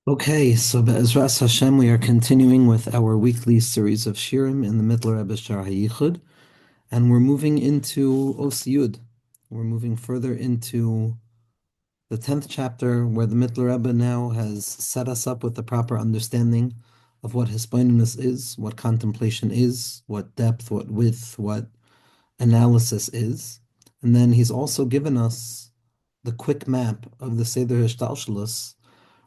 Okay, so Be'ezras Hashem, we are continuing with our weekly series of Shirim in the Mitteler Rebbe Shaar HaYichud, and we're moving into Osiyud. We're moving further into the 10th chapter, where the Mitteler Rebbe now has set us up with the proper understanding of what Hisbonenus is, what contemplation is, what depth, what width, what analysis is. And then he's also given us the quick map of the Seder Hishtalshelus,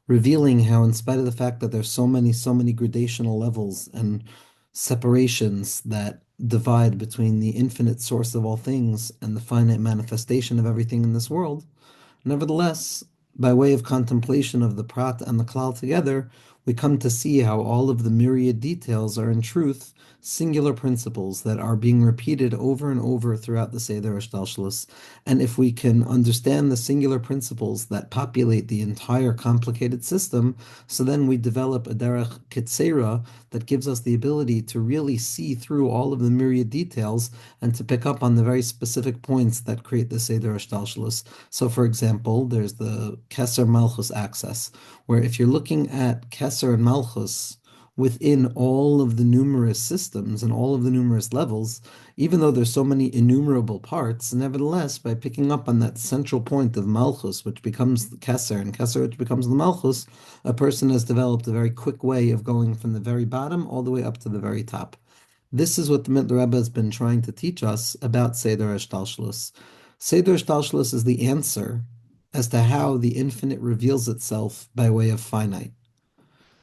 revealing how, in spite of the fact that there's so many gradational levels and separations that divide between the infinite source of all things and the finite manifestation of everything in this world, nevertheless, by way of contemplation of the Prat and the Klal together, we come to see how all of the myriad details are in truth singular principles that are being repeated over and over throughout the Seder Ashtalshalis. And if we can understand the singular principles that populate the entire complicated system, so then we develop a derech kitzera that gives us the ability to really see through all of the myriad details and to pick up on the very specific points that create the Seder Ashtalshalis. So, for example, there's the Keser Malchus axis, where if you're looking at Keser and Malchus within all of the numerous systems and all of the numerous levels, even though there's so many innumerable parts, nevertheless, by picking up on that central point of Malchus, which becomes the Keser, and Keser, which becomes the Malchus, a person has developed a very quick way of going from the very bottom all the way up to the very top. This is what the Mitteler Rebbe has been trying to teach us about Seder Hashtalshalus. Seder Hashtalshalus is the answer as to how the infinite reveals itself by way of finite.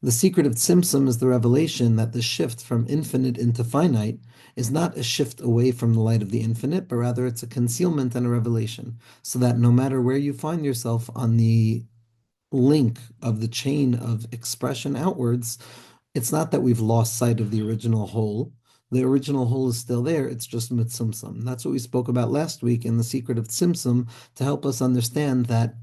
The secret of Tzimtzum is the revelation that the shift from infinite into finite is not a shift away from the light of the infinite, but rather it's a concealment and a revelation, so that no matter where you find yourself on the link of the chain of expression outwards, it's not that we've lost sight of the original whole. The original whole is still there. It's just mitzimtzum. That's what we spoke about last week in the secret of tzimtzum to help us understand that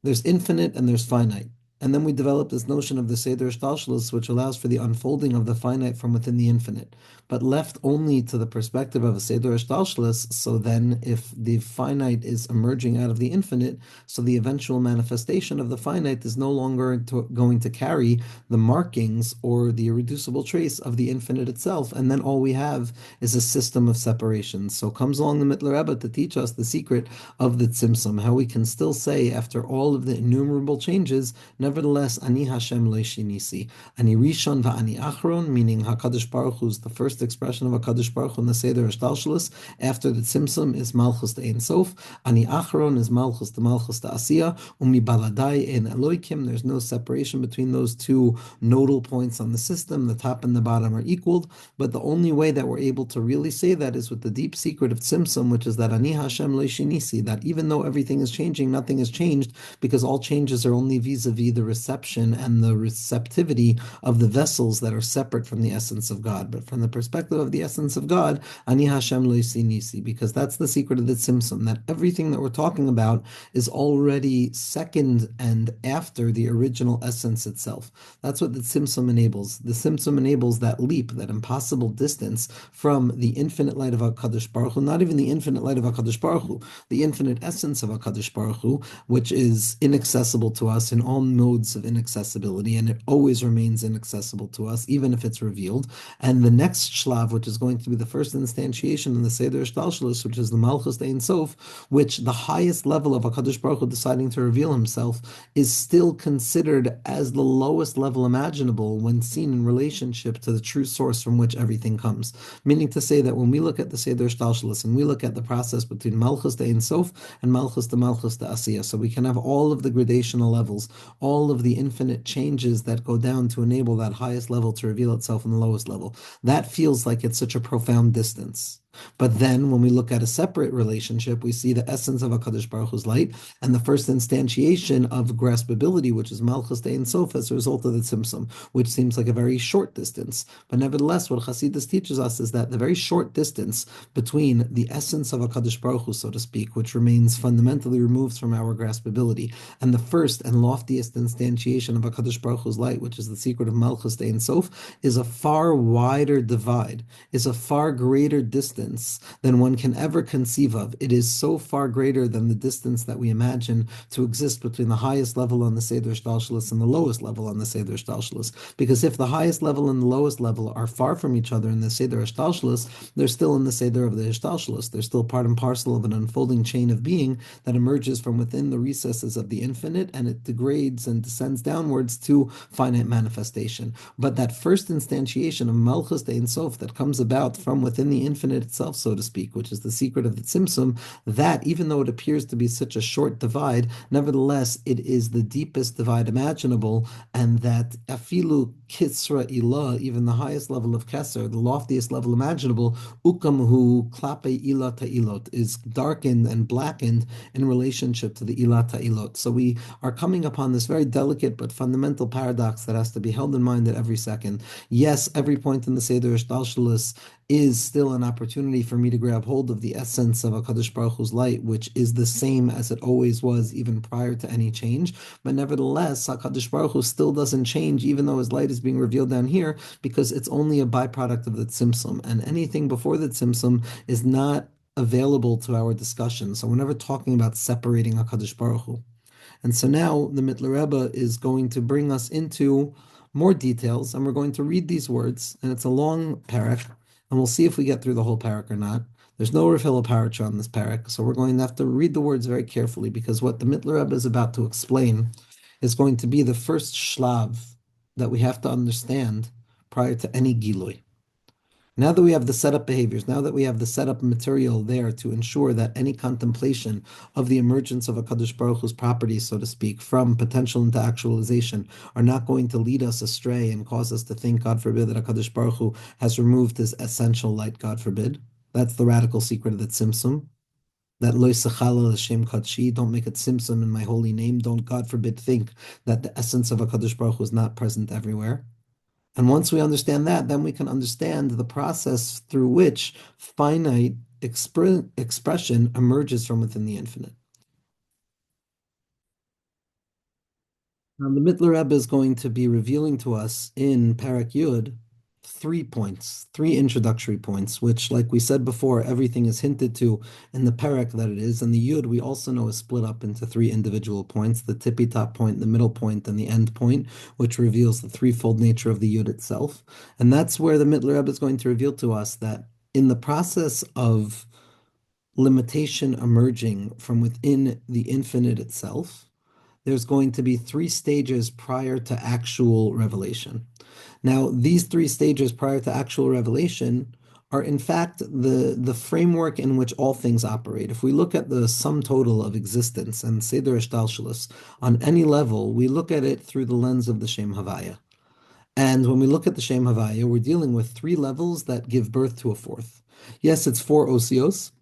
there's infinite and there's finite. And then we develop this notion of the Seder Shtalshalos, which allows for the unfolding of the finite from within the infinite, but left only to the perspective of a Seder Shtalshalos. So then, if the finite is emerging out of the infinite, so the eventual manifestation of the finite is no longer going to carry the markings or the irreducible trace of the infinite itself. And then all we have is a system of separations. So comes along the Mitteler Rebbe to teach us the secret of the Tzimtzum, how we can still say, after all of the innumerable changes, nevertheless, Ani Hashem Leishinisi, Ani Rishon va'ani Achron, meaning HaKadosh Baruch Hu is the first expression of HaKadosh Baruch Hu in the Seder Hashtalshalis. After the Tzimtzum is Malchus de Ein Sof, Ani Achron is Malchus de Asiya, Umi Baladai en Eloikim. There's no separation between those two nodal points on the system. The top and the bottom are equaled, but the only way that we're able to really say that is with the deep secret of Tzimtzum, which is that Ani Hashem Leishinisi, that even though everything is changing, nothing has changed, because all changes are only vis-a-vis the reception and the receptivity of the vessels that are separate from the essence of God. But from the perspective of the essence of God, Ani Hashem Leishinisi, because that's the secret of the Tzimtzum, that everything that we're talking about is already second and after the original essence itself. That's what the Tzimtzum enables. The Tzimtzum enables that leap, that impossible distance from the infinite light of HaKadosh Baruch Hu, not even the infinite light of HaKadosh Baruch Hu, the infinite essence of HaKadosh Baruch Hu, which is inaccessible to us in all modes of inaccessibility, and it always remains inaccessible to us, even if it's revealed. And the next shlav, which is going to be the first instantiation in the Seder Shtalshalos, which is the Malchus de Ein Sof, which the highest level of HaKadosh Baruch Hu deciding to reveal himself is still considered as the lowest level imaginable when seen in relationship to the true source from which everything comes. Meaning to say that when we look at the Seder Shtalshalos and we look at the process between Malchus de Ein Sof and Malchus de Asiya, so we can have all of the gradational levels, all of the infinite changes that go down to enable that highest level to reveal itself in the lowest level. That feels like it's such a profound distance. But then when we look at a separate relationship, we see the essence of HaKadosh Baruch Hu's light and the first instantiation of graspability, which is Malchus de Ein Sof, as a result of the Tzimtzum, which seems like a very short distance. But nevertheless, what Chassidus teaches us is that the very short distance between the essence of HaKadosh Baruch Hu, so to speak, which remains fundamentally removed from our graspability, and the first and loftiest instantiation of HaKadosh Baruch Hu's light, which is the secret of Malchus de Ein Sof, is a far wider divide, is a far greater distance distance than one can ever conceive of. It is so far greater than the distance that we imagine to exist between the highest level on the Seder Shtalshalis and the lowest level on the Seder Shtalshalis. Because if the highest level and the lowest level are far from each other in the Seder Shtalshalis, they're still in the Seder of the Shtalshalis. They're still part and parcel of an unfolding chain of being that emerges from within the recesses of the infinite, and it degrades and descends downwards to finite manifestation. But that first instantiation of Malchus de Ein Sof that comes about from within the infinite itself, so to speak, which is the secret of the Tzimtzum, that, even though it appears to be such a short divide, nevertheless, it is the deepest divide imaginable, and that afilu kisra ilah, even the highest level of Keser, the loftiest level imaginable, ukamhu klape ilah ta'ilot, is darkened and blackened in relationship to the ilah ta'ilot. So we are coming upon this very delicate but fundamental paradox that has to be held in mind at every second. Yes, every point in the Seder Shtalshalis is still an opportunity for me to grab hold of the essence of HaKadosh Baruch Hu's light, which is the same as it always was, even prior to any change. But nevertheless, HaKadosh Baruch Hu still doesn't change, even though his light is being revealed down here, because it's only a byproduct of the Tzimtzum. And anything before the Tzimtzum is not available to our discussion. So we're never talking about separating HaKadosh Baruch Hu. And so now the Mitteler Rebbe is going to bring us into more details, and we're going to read these words, and it's a long parak, and we'll see if we get through the whole parak or not. There's no refill paracha on this parak, so we're going to have to read the words very carefully, because what the Mitteler Rebbe is about to explain is going to be the first shlav that we have to understand prior to any gilui. Now that we have the setup behaviors, now that we have the setup material there to ensure that any contemplation of the emergence of a Kadosh Baruch Hu's properties, so to speak, from potential into actualization, are not going to lead us astray and cause us to think, God forbid, that a Kadosh Baruch Hu has removed his essential light, God forbid. That's the radical secret of the Tzimtzum. That lo sechala l'shem kadshi, don't make it tzimtzum in my holy name. Don't, God forbid, think that the essence of a Kadosh Baruch Hu is not present everywhere. And once we understand that, then we can understand the process through which finite expression emerges from within the infinite. Now, the Mitteler Rebbe is going to be revealing to us in Parak Yud 3 points, 3 introductory points, which, like we said before, everything is hinted to in the Parak that it is. And the Yud, we also know, is split up into 3 individual points, the tippy top point, the middle point, and the end point, which reveals the threefold nature of the Yud itself. And that's where the Mitteler Rebbe is going to reveal to us that in the process of limitation emerging from within the infinite itself, there's going to be 3 stages prior to actual revelation. Now, these 3 stages prior to actual revelation are in fact the framework in which all things operate. If we look at the sum total of existence and Seder Shtalshalis on any level, we look at it through the lens of the Shem Havaya. And when we look at the Shem Havaya, we're dealing with 3 levels that give birth to a 4th. Yes, it's 4 osios,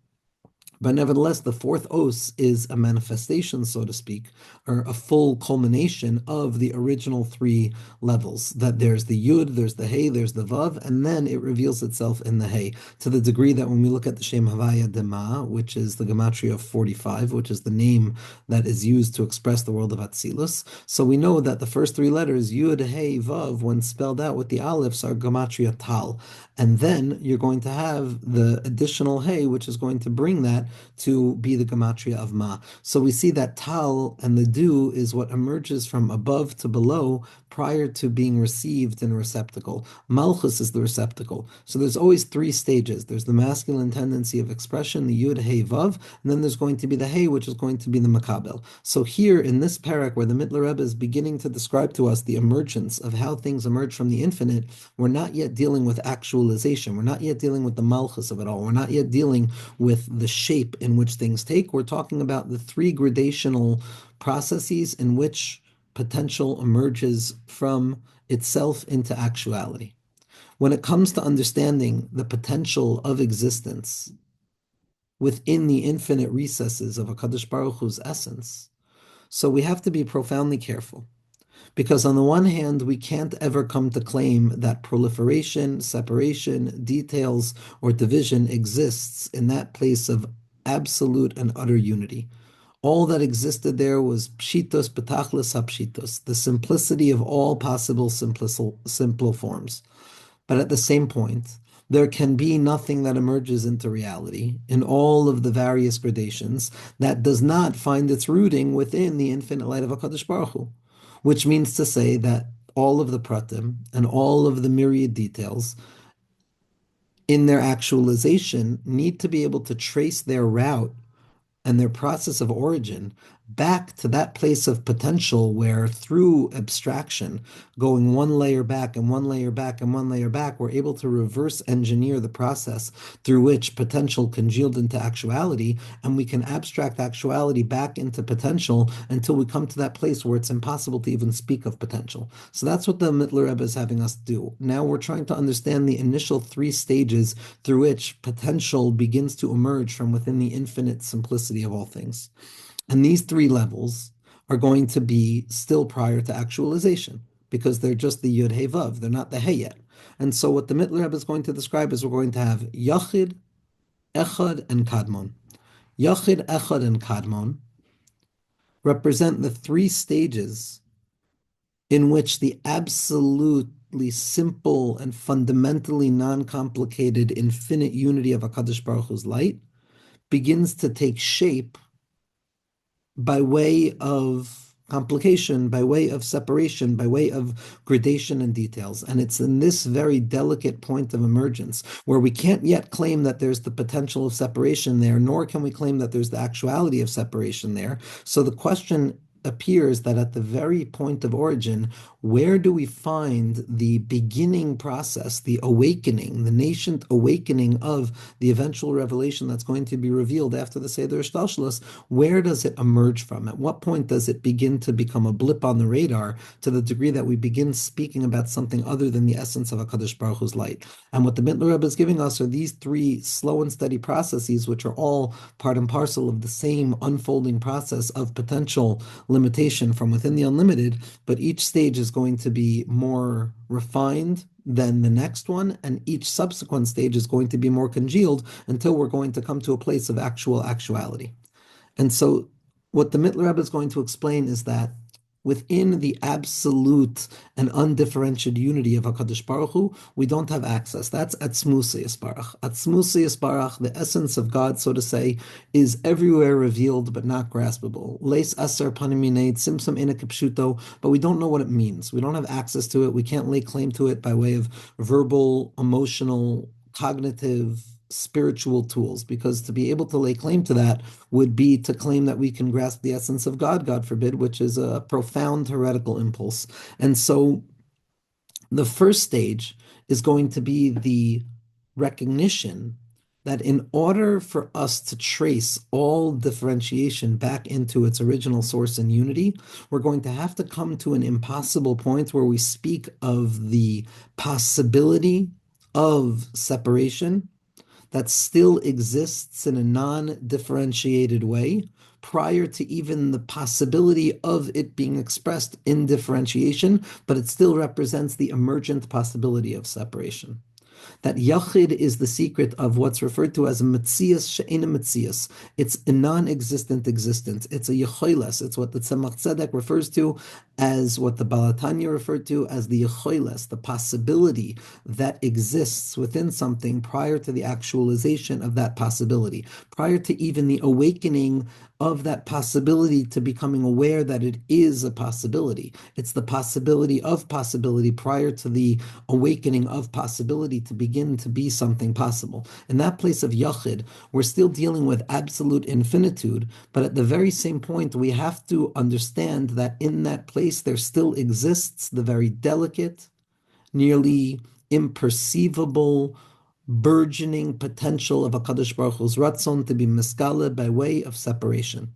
but nevertheless, the 4th os is a manifestation, so to speak, or a full culmination of the original 3 levels. That there's the Yud, there's the Hey, there's the Vav, and then it reveals itself in the Hey, to the degree that when we look at the Shem Havaya Dema, which is the gematria of 45, which is the name that is used to express the world of Atzilus, so we know that the first 3 letters, Yud, Hey, Vav, when spelled out with the Aleph, are gematria Tal. And then you're going to have the additional Hey, which is going to bring that to be the gematria of Ma. So we see that Tal and the dew is what emerges from above to below prior to being received in a receptacle. Malchus is the receptacle. So there's always 3 stages. There's the masculine tendency of expression, the Yud, Hey, Vav, and then there's going to be the Hey, which is going to be the Makabel. So here in this parak, where the Mitteler Rebbe is beginning to describe to us the emergence of how things emerge from the infinite, we're not yet dealing with actualization. We're not yet dealing with the Malchus of it all. We're not yet dealing with the shape in which things take. We're talking about the 3 gradational processes in which potential emerges from itself into actuality. When it comes to understanding the potential of existence within the infinite recesses of HaKadosh Baruch Hu's essence, so we have to be profoundly careful. Because on the one hand, we can't ever come to claim that proliferation, separation, details, or division exists in that place of absolute and utter unity. All that existed there was pshitos betachlis hapshitos, the simplicity of all possible simple forms. But at the same point, there can be nothing that emerges into reality in all of the various gradations that does not find its rooting within the infinite light of HaKadosh Baruch Hu, which means to say that all of the pratim and all of the myriad details in their actualization need to be able to trace their route and their process of origin back to that place of potential where through abstraction, going one layer back and one layer back and one layer back, we're able to reverse engineer the process through which potential congealed into actuality, and we can abstract actuality back into potential until we come to that place where it's impossible to even speak of potential. So that's what the Mitteler Rebbe is having us do. Now we're trying to understand the initial three stages through which potential begins to emerge from within the infinite simplicity of all things. And these three levels are going to be still prior to actualization because they're just the Yud Hey Vav. They're not the Hey yet. And so what the Mitteler Rebbe is going to describe is we're going to have Yachid, Echad, and Kadmon. Yachid, Echad, and Kadmon represent the three stages in which the absolutely simple and fundamentally non-complicated infinite unity of HaKadosh Baruch Hu's light begins to take shape by way of complication, by way of separation, by way of gradation and details. And it's in this very delicate point of emergence where we can't yet claim that there's the potential of separation there, nor can we claim that there's the actuality of separation there. So the question appears that at the very point of origin, where do we find the beginning process, the awakening, the nascent awakening of the eventual revelation that's going to be revealed after the Seder Shtalshalos? Where does it emerge from? At what point does it begin to become a blip on the radar to the degree that we begin speaking about something other than the essence of HaKadosh Baruch Hu's light? And what the Mitteler Rebbe is giving us are these three slow and steady processes, which are all part and parcel of the same unfolding process of potential limitation from within the unlimited, but each stage is going to be more refined than the next one, and each subsequent stage is going to be more congealed until we're going to come to a place of actual actuality. And so what the Mitteler Rebbe is going to explain is that within the absolute and undifferentiated unity of HaKadosh Baruch Hu, we don't have access. That's Atzmusei Yisbarach. Atzmusei Yisbarach, the essence of God, so to say, is everywhere revealed but not graspable. Leis aser panim minei tzimtzum ena kipshuto, but we don't know what it means. We don't have access to it. We can't lay claim to it by way of verbal, emotional, cognitive, spiritual tools, because to be able to lay claim to that would be to claim that we can grasp the essence of God, God forbid, which is a profound heretical impulse. And so the first stage is going to be the recognition that in order for us to trace all differentiation back into its original source and unity, we're going to have to come to an impossible point where we speak of the possibility of separation that still exists in a non-differentiated way prior to even the possibility of it being expressed in differentiation, but it still represents the emergent possibility of separation. That Yachid is the secret of what's referred to as a Metzias she'ena Metzias. It's a non-existent existence. It's a Yechoiles. It's what the Tzemach Tzedek refers to as what the Baal HaTanya referred to as the Yechoiles, the possibility that exists within something prior to the actualization of that possibility, prior to even the awakening of that possibility to becoming aware that it is a possibility. It's the possibility of possibility prior to the awakening of possibility to begin to be something possible. In that place of Yachid, we're still dealing with absolute infinitude, but at the very same point, we have to understand that in that place, there still exists the very delicate, nearly imperceivable, burgeoning potential of HaKadosh Baruch Hu's Ratzon to be miskale by way of separation.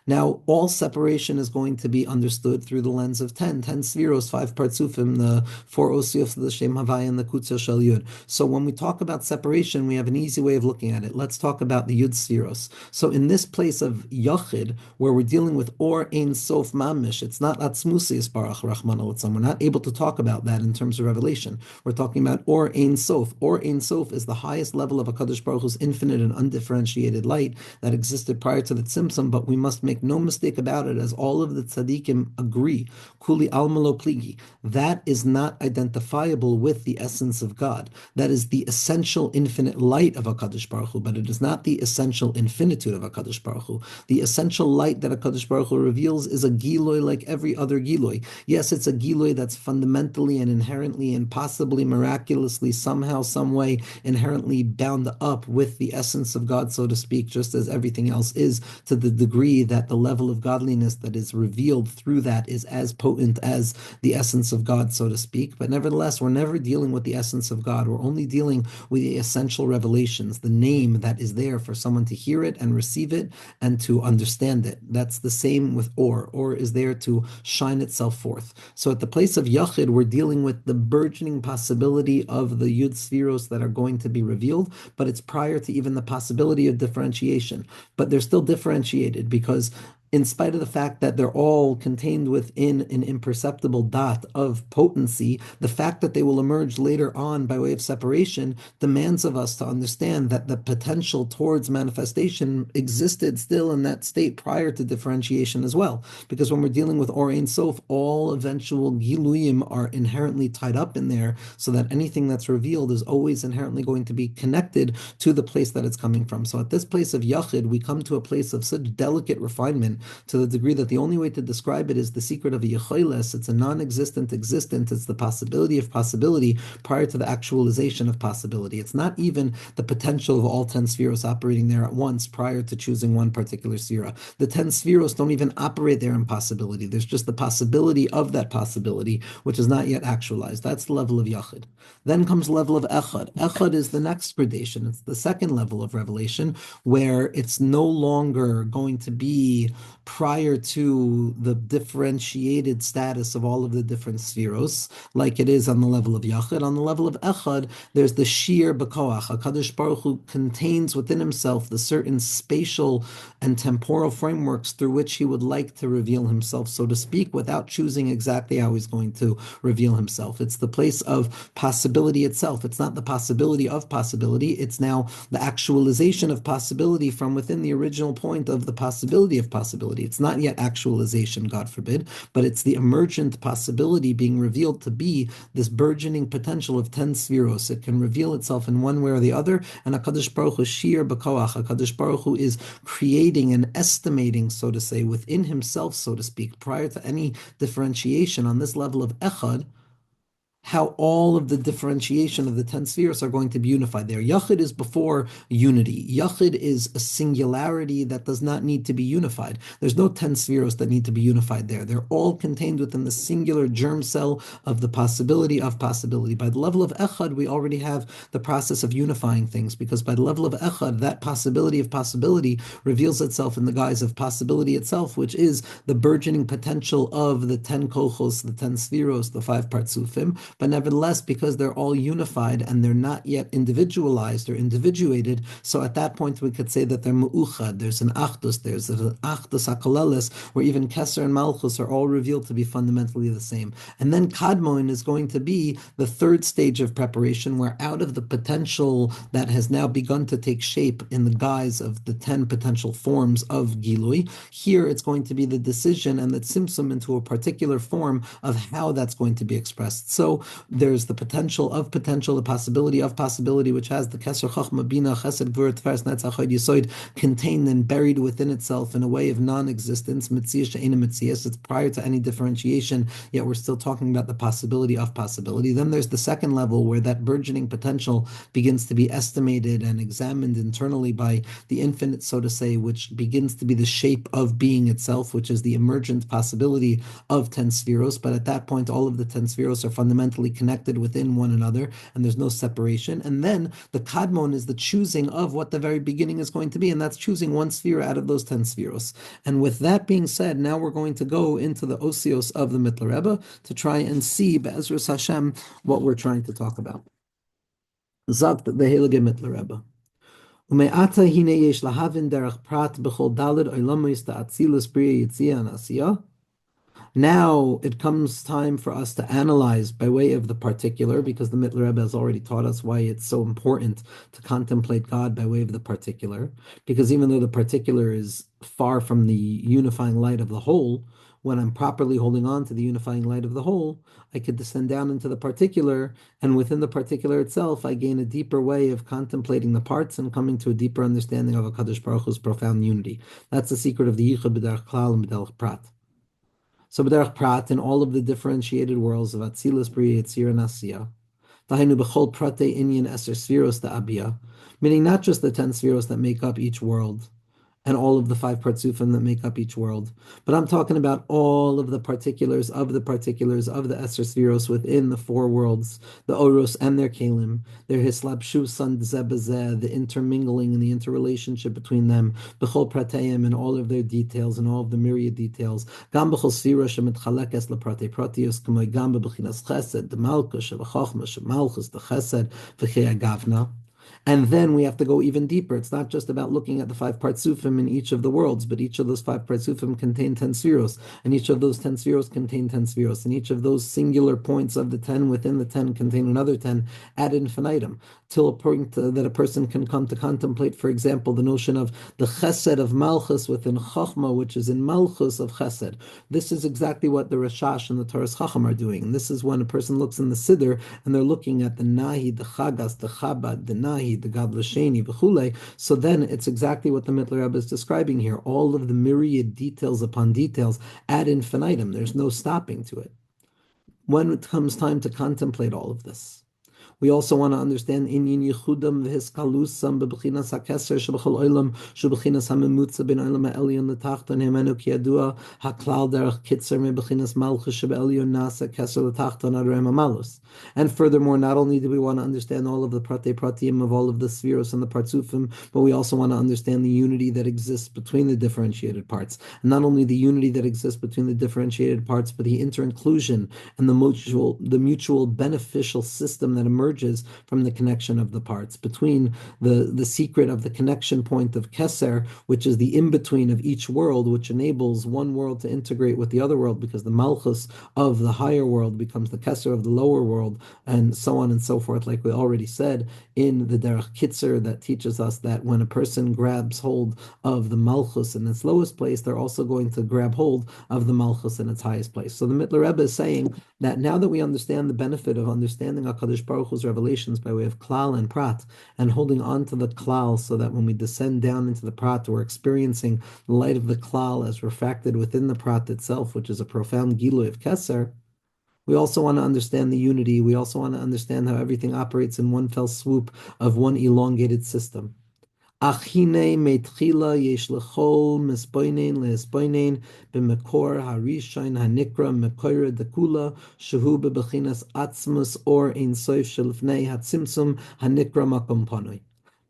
Now, all separation is going to be understood through the lens of 10 Sfiros, 5 Partsufim, the 4 Osiyos of the Shem Havai, and the Kutzil Shel Yud. So when we talk about separation, we have an easy way of looking at it. Let's talk about the Yud Sfiros. So in this place of Yachid, where we're dealing with Or Ein Sof Mamish, it's not Atzmusei Yisbarach Rachmana Litzlan. We're not able to talk about that in terms of revelation. We're talking about Or Ein Sof. Or Ein Sof is the highest level of HaKadosh Baruch Hu's infinite and undifferentiated light that existed prior to the Tzimtzum, but we must make no mistake about it, as all of the tzaddikim agree, kuli alma pligi, that is not identifiable with the essence of God. That is the essential infinite light of HaKadosh Baruch Hu, but it is not the essential infinitude of HaKadosh Baruch Hu. The essential light that HaKadosh Baruch Hu reveals is a Giloy like every other Giloy. Yes, it's a Giloy that's fundamentally and inherently and possibly miraculously, somehow, some way, inherently bound up with the essence of God, so to speak, just as everything else is, to the degree that the level of godliness that is revealed through that is as potent as the essence of God, so to speak. But nevertheless, we're never dealing with the essence of God. We're only dealing with the essential revelations, the name that is there for someone to hear it and receive it and to understand it. That's the same with Or. Or is there to shine itself forth. So at the place of HaYichud, we're dealing with the burgeoning possibility of the Yud Sfiros that are going to be revealed, but it's prior to even the possibility of differentiation. But they're still differentiated because in spite of the fact that they're all contained within an imperceptible dot of potency, the fact that they will emerge later on by way of separation demands of us to understand that the potential towards manifestation existed still in that state prior to differentiation as well. Because when we're dealing with Or Ein Sof, all eventual Giluyim are inherently tied up in there, so that anything that's revealed is always inherently going to be connected to the place that it's coming from. So at this place of HaYichud, we come to a place of such delicate refinement to the degree that the only way to describe it is the secret of a Yecholes. It's a non-existent existent. It's the possibility of possibility prior to the actualization of possibility. It's not even the potential of all 10 spheros operating there at once prior to choosing one particular sphera. The 10 spheros don't even operate there in possibility. There's just the possibility of that possibility, which is not yet actualized. That's the level of HaYichud. Then comes the level of Echad. Echad is the next gradation. It's the second level of revelation, where it's no longer going to be prior to the differentiated status of all of the different spheros, like it is on the level of HaYichud. On the level of Echad, there's the Shear B'koach. HaKadosh Baruch Hu contains within himself the certain spatial and temporal frameworks through which he would like to reveal himself, so to speak, without choosing exactly how he's going to reveal himself. It's the place of possibility itself. It's not the possibility of possibility. It's now the actualization of possibility from within the original point of the possibility of possibility. It's not yet actualization, God forbid, but it's the emergent possibility being revealed to be this burgeoning potential of 10 spheros. It can reveal itself in one way or the other, and HaKadosh Baruch Hu Shir B'koach. HaKadosh Baruch Hu is creating and estimating, so to say, within himself, so to speak, prior to any differentiation on this level of Echad, how all of the differentiation of the 10 spheres are going to be unified there. HaYichud is before unity. HaYichud is a singularity that does not need to be unified. There's no 10 spheres that need to be unified there. They're all contained within the singular germ cell of the possibility of possibility. By the level of Echad, we already have the process of unifying things, because by the level of Echad, that possibility of possibility reveals itself in the guise of possibility itself, which is the burgeoning potential of the 10 kochos, the 10 spheros, the 5 partsufim. But nevertheless, because they're all unified and they're not yet individualized or individuated, so at that point we could say that they're mu'uchad. There's an achdus, there's an achdus hakalelis, where even Keser and Malchus are all revealed to be fundamentally the same. And then Kadmon is going to be the third stage of preparation, where out of the potential that has now begun to take shape in the guise of the 10 potential forms of Gilui, here it's going to be the decision and the tzimtzum into a particular form of how that's going to be expressed. So there's the potential of potential, the possibility of possibility, which has the Keser Chachma Bina Chesed Gvur Tveres Netzach Chod Yesod contained and buried within itself in a way of non-existence. Mitzias She'ena Mitzias. It's prior to any differentiation, yet we're still talking about the possibility of possibility. Then there's the second level, where that burgeoning potential begins to be estimated and examined internally by the infinite, so to say, which begins to be the shape of being itself, which is the emergent possibility of 10 spheros. But at that point, all of the 10 spheros are fundamentally connected within one another, and there's no separation. And then the kadmon is the choosing of what the very beginning is going to be, and that's choosing one sphere out of those 10 spheros. And with that being said, now we're going to go into the osios of the Mitteler Rebbe to try and see, Be'ezras Hashem, what we're trying to talk about. Sagt the Heilige Mitteler Rebbe. Ume'ata hine yesh lahavin derech prat b'chol daled oilamos ta'atzilus b'riya yitzia and asiya. Now it comes time for us to analyze by way of the particular, because the Mitteler Rebbe has already taught us why it's so important to contemplate God by way of the particular. Because even though the particular is far from the unifying light of the whole, when I'm properly holding on to the unifying light of the whole, I could descend down into the particular, and within the particular itself, I gain a deeper way of contemplating the parts and coming to a deeper understanding of HaKadosh Baruch Hu's profound unity. That's the secret of the Yichud b'derech klal and b'derech prat. So b'derech prat, in all of the differentiated worlds of Atzilus, Bria, Yetzir, and Asiya, Tahainu b'chol prate inyan eser sfiros Abia, meaning not just the 10 spheros that make up each world, and all of the five partsufim that make up each world. But I'm talking about all of the particulars of the particulars of the Esser Spheros within the four worlds, the Oros and their Kalim, their Hislabshus and Zebazeh, the intermingling and the interrelationship between them, B'chol Prateim and all of their details and all of the myriad details. Gam B'chol Sphira shemitchalekes leprate pratios, k'moy gam b'bechinas chesed, the Malkus, shevachachma, shemalchus, the chesed, v'chei agavna. And then we have to go even deeper. It's not just about looking at the five partsufim in each of the worlds, but each of those five partsufim contain 10 spheros, and each of those 10 spheros contain 10 spheros, and each of those singular points of the 10 within the 10 contain another 10 ad infinitum, till a point that a person can come to contemplate, for example, the notion of the chesed of Malchus within Chachma, which is in Malchus of chesed. This is exactly what the Rashash and the Torah's Chacham are doing. And this is when a person looks in the Siddur and they're looking at the Nahi, the Chagas, the Chabad, the Nahi, the Gad L'Sheni, v'chule. So then it's exactly what the Mitteler Rebbe is describing here. All of the myriad details upon details ad infinitum. There's no stopping to it. When it comes time to contemplate all of this, we also want to understand inyan yichudam v'hiskalusam b'bechinas hakeser sheb'chol olam sheb'bechinas hamemutza ben olam ha'elyon l'tachton hemenu kiyadua haklal derech kitzer me'bechinas malchus sheb'elyon nasa keser l'tachton adrem hamalus. And furthermore, not only do we want to understand all of the prate pratim of all of the spheros and the partsufim, but we also want to understand the unity that exists between the differentiated parts. And not only the unity that exists between the differentiated parts, but the inter-inclusion and the mutual beneficial system that emerges from the connection of the parts, between the secret of the connection point of Keser, which is the in-between of each world, which enables one world to integrate with the other world, because the Malchus of the higher world becomes the Keser of the lower world, and so on and so forth, like we already said in the Derech Kitzer, that teaches us that when a person grabs hold of the Malchus in its lowest place, they're also going to grab hold of the Malchus in its highest place. So the Mitteler Rebbe is saying that now that we understand the benefit of understanding HaKadosh Baruch Hu's revelations by way of klal and prat, and holding on to the klal so that when we descend down into the prat, we're experiencing the light of the klal as refracted within the prat itself, which is a profound gilui of keser. We also want to understand the unity. We also want to understand how everything operates in one fell swoop of one elongated system. Achine metchila yesh lechol mispoinen leespoinen b'mekor harishain hanikra mekoira dekula shehu bebechinas atzmus or ein soif shelfnei hatzimtzum hanikra makom panoi.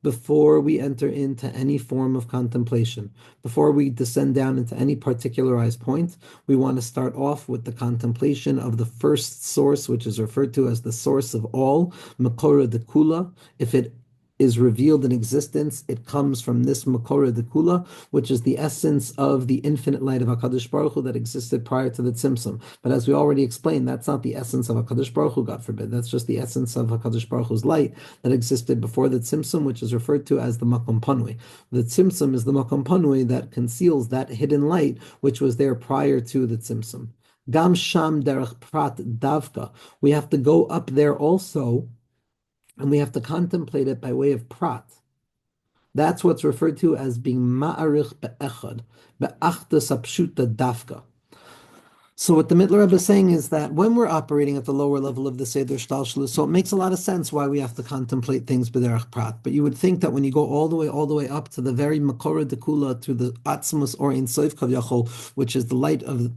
Before we enter into any form of contemplation, before we descend down into any particularized point, we want to start off with the contemplation of the first source, which is referred to as the source of all, Makora Dekula. If it is revealed in existence, it comes from this Makora Dekula, which is the essence of the infinite light of HaKadosh Baruch Hu that existed prior to the Tzimtzum. But as we already explained, that's not the essence of HaKadosh Baruch Hu, God forbid. That's just the essence of HaKadosh Baruch Hu's light that existed before the Tzimtzum, which is referred to as the Makom Panui. The Tzimtzum is the Makom Panui that conceals that hidden light, which was there prior to the Tzimtzum. Gam Sham Derech Prat Davka. We have to go up there also, and we have to contemplate it by way of prat. That's what's referred to as being ma'arich be'echad, be'achdas apshuta dafka. So what the Mitteler Rebbe is saying is that when we're operating at the lower level of the Seder Shtalshalus, so it makes a lot of sense why we have to contemplate things b'derech prat. But you would think that when you go all the way up to the very Makora Dekula, to the Atzmus or Ein Sof Kavyachol, which is the light of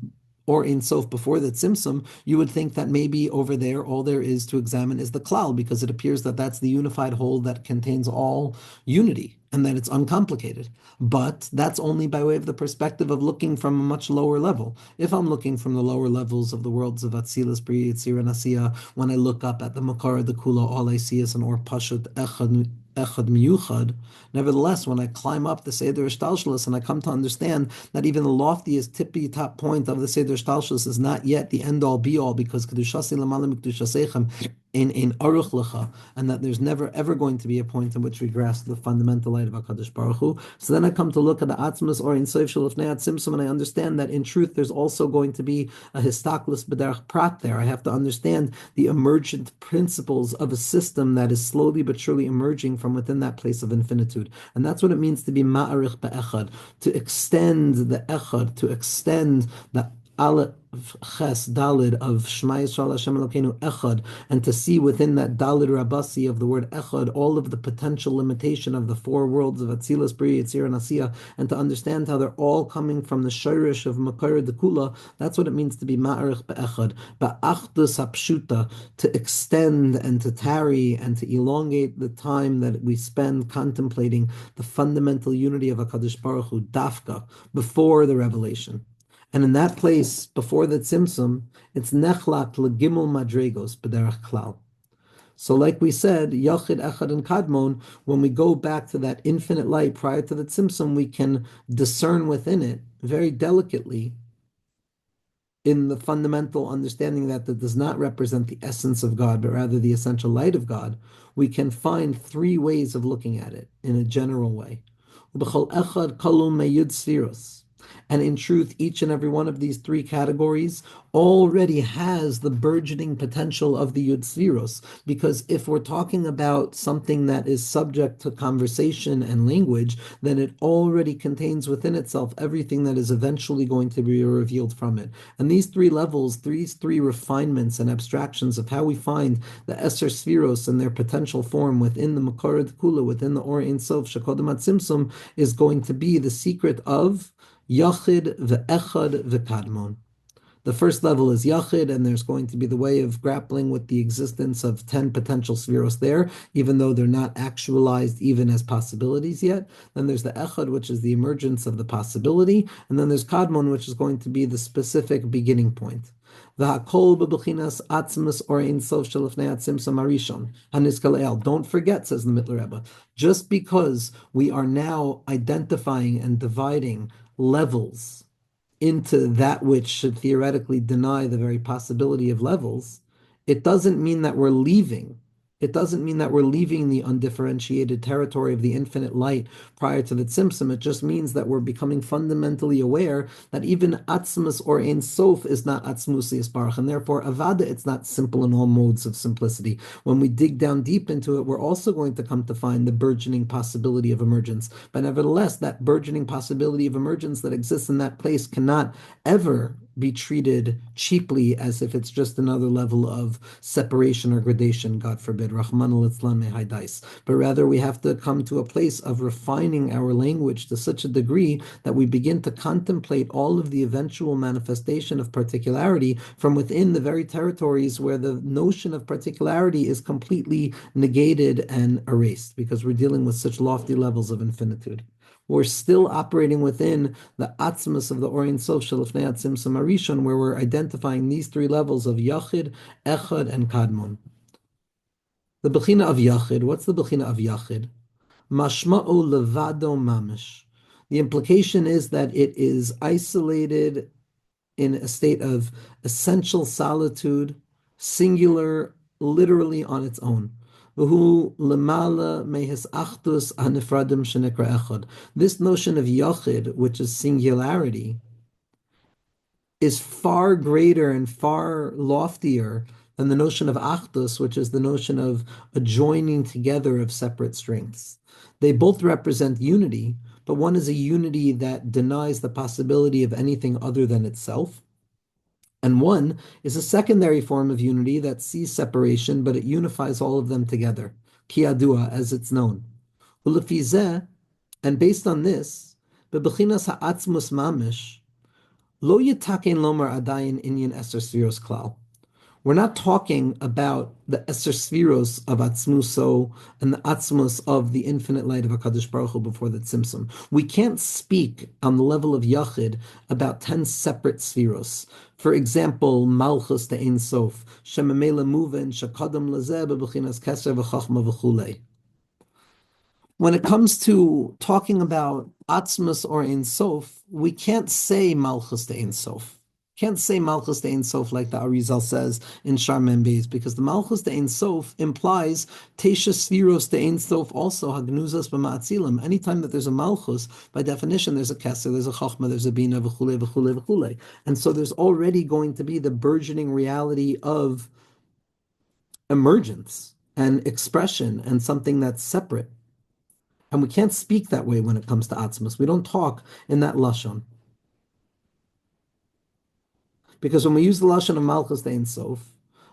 or Ein Sof before the Tzimtzum, you would think that maybe over there all there is to examine is the klal, because it appears that that's the unified whole that contains all unity and that it's uncomplicated. But that's only by way of the perspective of looking from a much lower level. If I'm looking from the lower levels of the worlds of Atzilus, Bria, Yetzir, and Asiya, when I look up at the Makara, the Kula, all I see is an Or Pashut Echad echad miyuchad. Nevertheless, when I climb up the Seder Shtalshalis and I come to understand that even the loftiest tippy top point of the Seder Shtalshalis is not yet the end all be all, because kedushasi l'malam kedushaseichem in aruch lecha, and that there's never ever going to be a point in which we grasp the fundamental light of Hakadosh Baruch Hu. So then I come to look at the Atzmas or in Sof Shalifnei Atzimsum, and I understand that in truth there's also going to be a histaklis b'derech prat there. I have to understand the emergent principles of a system that is slowly but surely emerging from within that place of infinitude, and that's what it means to be ma'arich be'echad, to extend the echad, to extend the Aleph Ches Dalid of Shema Yisrael Hashem Elokeinu Echad, and to see within that Dalid Rabasi of the word Echad all of the potential limitation of the four worlds of Atzilus, Bri, Yitzir, and Asiya, and to understand how they're all coming from the Shirish of Makar Dekula. That's what it means to be Ma'arich Be'echad, Ba'achdus Hapshuta, to extend and to tarry and to elongate the time that we spend contemplating the fundamental unity of HaKadosh Baruch Hu, Dafka, before the revelation. And in that place, before the Tzimtzum, it's nechlak legimel madregos b'derech klal. So like we said, Yachid, Echad, and Kadmon, when we go back to that infinite light prior to the Tzimtzum, we can discern within it very delicately in the fundamental understanding that does not represent the essence of God, but rather the essential light of God. We can find three ways of looking at it in a general way. Ubechol echad kalum meyud sfiros. And in truth, each and every one of these three categories already has the burgeoning potential of the Yud Sfiros. Because if we're talking about something that is subject to conversation and language, then it already contains within itself everything that is eventually going to be revealed from it. And these three levels, these three refinements and abstractions of how we find the Eser Sfiros and their potential form within the Makar Kula, within the Or Ein Sof, Shekodem Atzimsum, is going to be the secret of Yachid ve'echad ve'kadmon. The first level is Yachid, and there's going to be the way of grappling with the existence of 10 potential spheros there, even though they're not actualized even as possibilities yet. Then there's the Echad, which is the emergence of the possibility, and then there's Kadmon, which is going to be the specific beginning point. V'hakol b'bechinas atzmus or ein sof shelifnei atzimsum arishon haniskaleel. Don't forget, says the Mitteler Rebbe, just because we are now identifying and dividing levels into that which should theoretically deny the very possibility of levels, it doesn't mean that we're leaving. It doesn't mean that we're leaving the undifferentiated territory of the infinite light prior to the tzimtzum. It just means that we're becoming fundamentally aware that even atzmus or ein sof is not atzmus yisbarach, and therefore avada, it's not simple in all modes of simplicity. When we dig down deep into it, we're also going to come to find the burgeoning possibility of emergence. But nevertheless, that burgeoning possibility of emergence that exists in that place cannot ever be treated cheaply as if it's just another level of separation or gradation, God forbid, Rahman al-Islam mehaydais. But rather we have to come to a place of refining our language to such a degree that we begin to contemplate all of the eventual manifestation of particularity from within the very territories where the notion of particularity is completely negated and erased, because we're dealing with such lofty levels of infinitude. We're still operating within the atzmus of the Or Ein Sof Shelifnei Atzimsum Arishon, where we're identifying these three levels of Yachid, Echad, and Kadmon. The Bechina of Yachid, what's the Bechina of Yachid? Mashma'u levado mamish. The implication is that it is isolated in a state of essential solitude, singular, literally on its own. This notion of Yachid, which is singularity, is far greater and far loftier than the notion of Achdus, which is the notion of a joining together of separate strengths. They both represent unity, but one is a unity that denies the possibility of anything other than itself. And one is a secondary form of unity that sees separation, but it unifies all of them together. Kiyadua, as it's known. Ulefizeh, and based on this, bebechinas ha'atzmus mamish, lo yitaken lomar adayin inyan eser sfiros klal. We're not talking about the Eser Sfiros of Atzmuso and the Atzmus of the infinite light of HaKadosh Baruch Hu before the Tzimtzum. We can't speak on the level of Yachid about 10 separate Sfiros. For example, Malchus to Ein Sof, Shemamela Muven, Shakadam Lazeh, Bebechinas Keser, V'chachma V'chulei. when it comes to talking about Atzmus or Ein Sof, we can't say Malchus to Ein Sof. Can't say Malchus to Ein Sof like the Arizal says in Shaar Membeis, because the Malchus to Ein Sof implies Tesha Sfiros to Ein Sof also, Hagnuzas b'ma'atzilim. Anytime that there's a Malchus, by definition, there's a Keser, there's a Chachma, there's a Bina, v'chule, v'chule, v'chule. And so there's already going to be the burgeoning reality of emergence and expression and something that's separate. And we can't speak that way when it comes to Atzmus. We don't talk in that Lashon. Because when we use the Lashon of Malchus Ein Sof,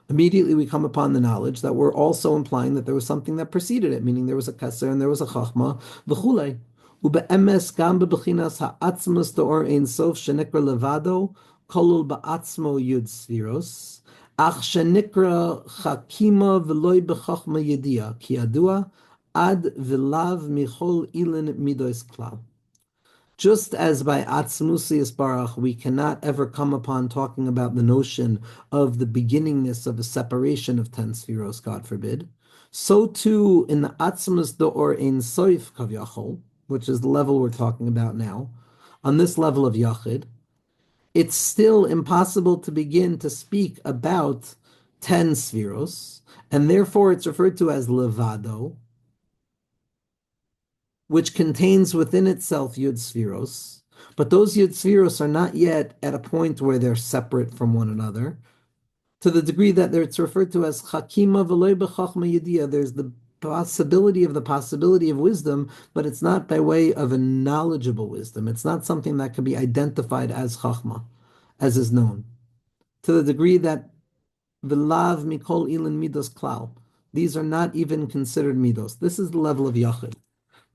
immediately we come upon the knowledge that we're also implying that there was something that preceded it, meaning there was a Keser and there was a Chachma, v'chulei. Ube'emes gam bebechinas ha'atzmus to'or Ein Sof shenikra levado kolul ba'atzmo yud sfiros ach shenikra chakima v'loi b'chachma yedia ki adua ad v'lav michol ilin midos klal. Just as by Atzmusi Barach we cannot ever come upon talking about the notion of the beginningness of a separation of 10 spheros, God forbid, so too in the Atzmus Do'or Ein Soif Kavyachol, which is the level we're talking about now, on this level of Yachid, it's still impossible to begin to speak about 10 spheros, and therefore it's referred to as Levado, which contains within itself Yud Sfiros, but those Yud Sfiros are not yet at a point where they're separate from one another, to the degree that it's referred to as Chakima V'loi B'chachma Yediyah. There's the possibility of wisdom, but it's not by way of a knowledgeable wisdom. It's not something that can be identified as Chachma, as is known. To the degree that V'lav Mikol Ilin Midos Klal, these are not even considered Midos. This is the level of Yachid.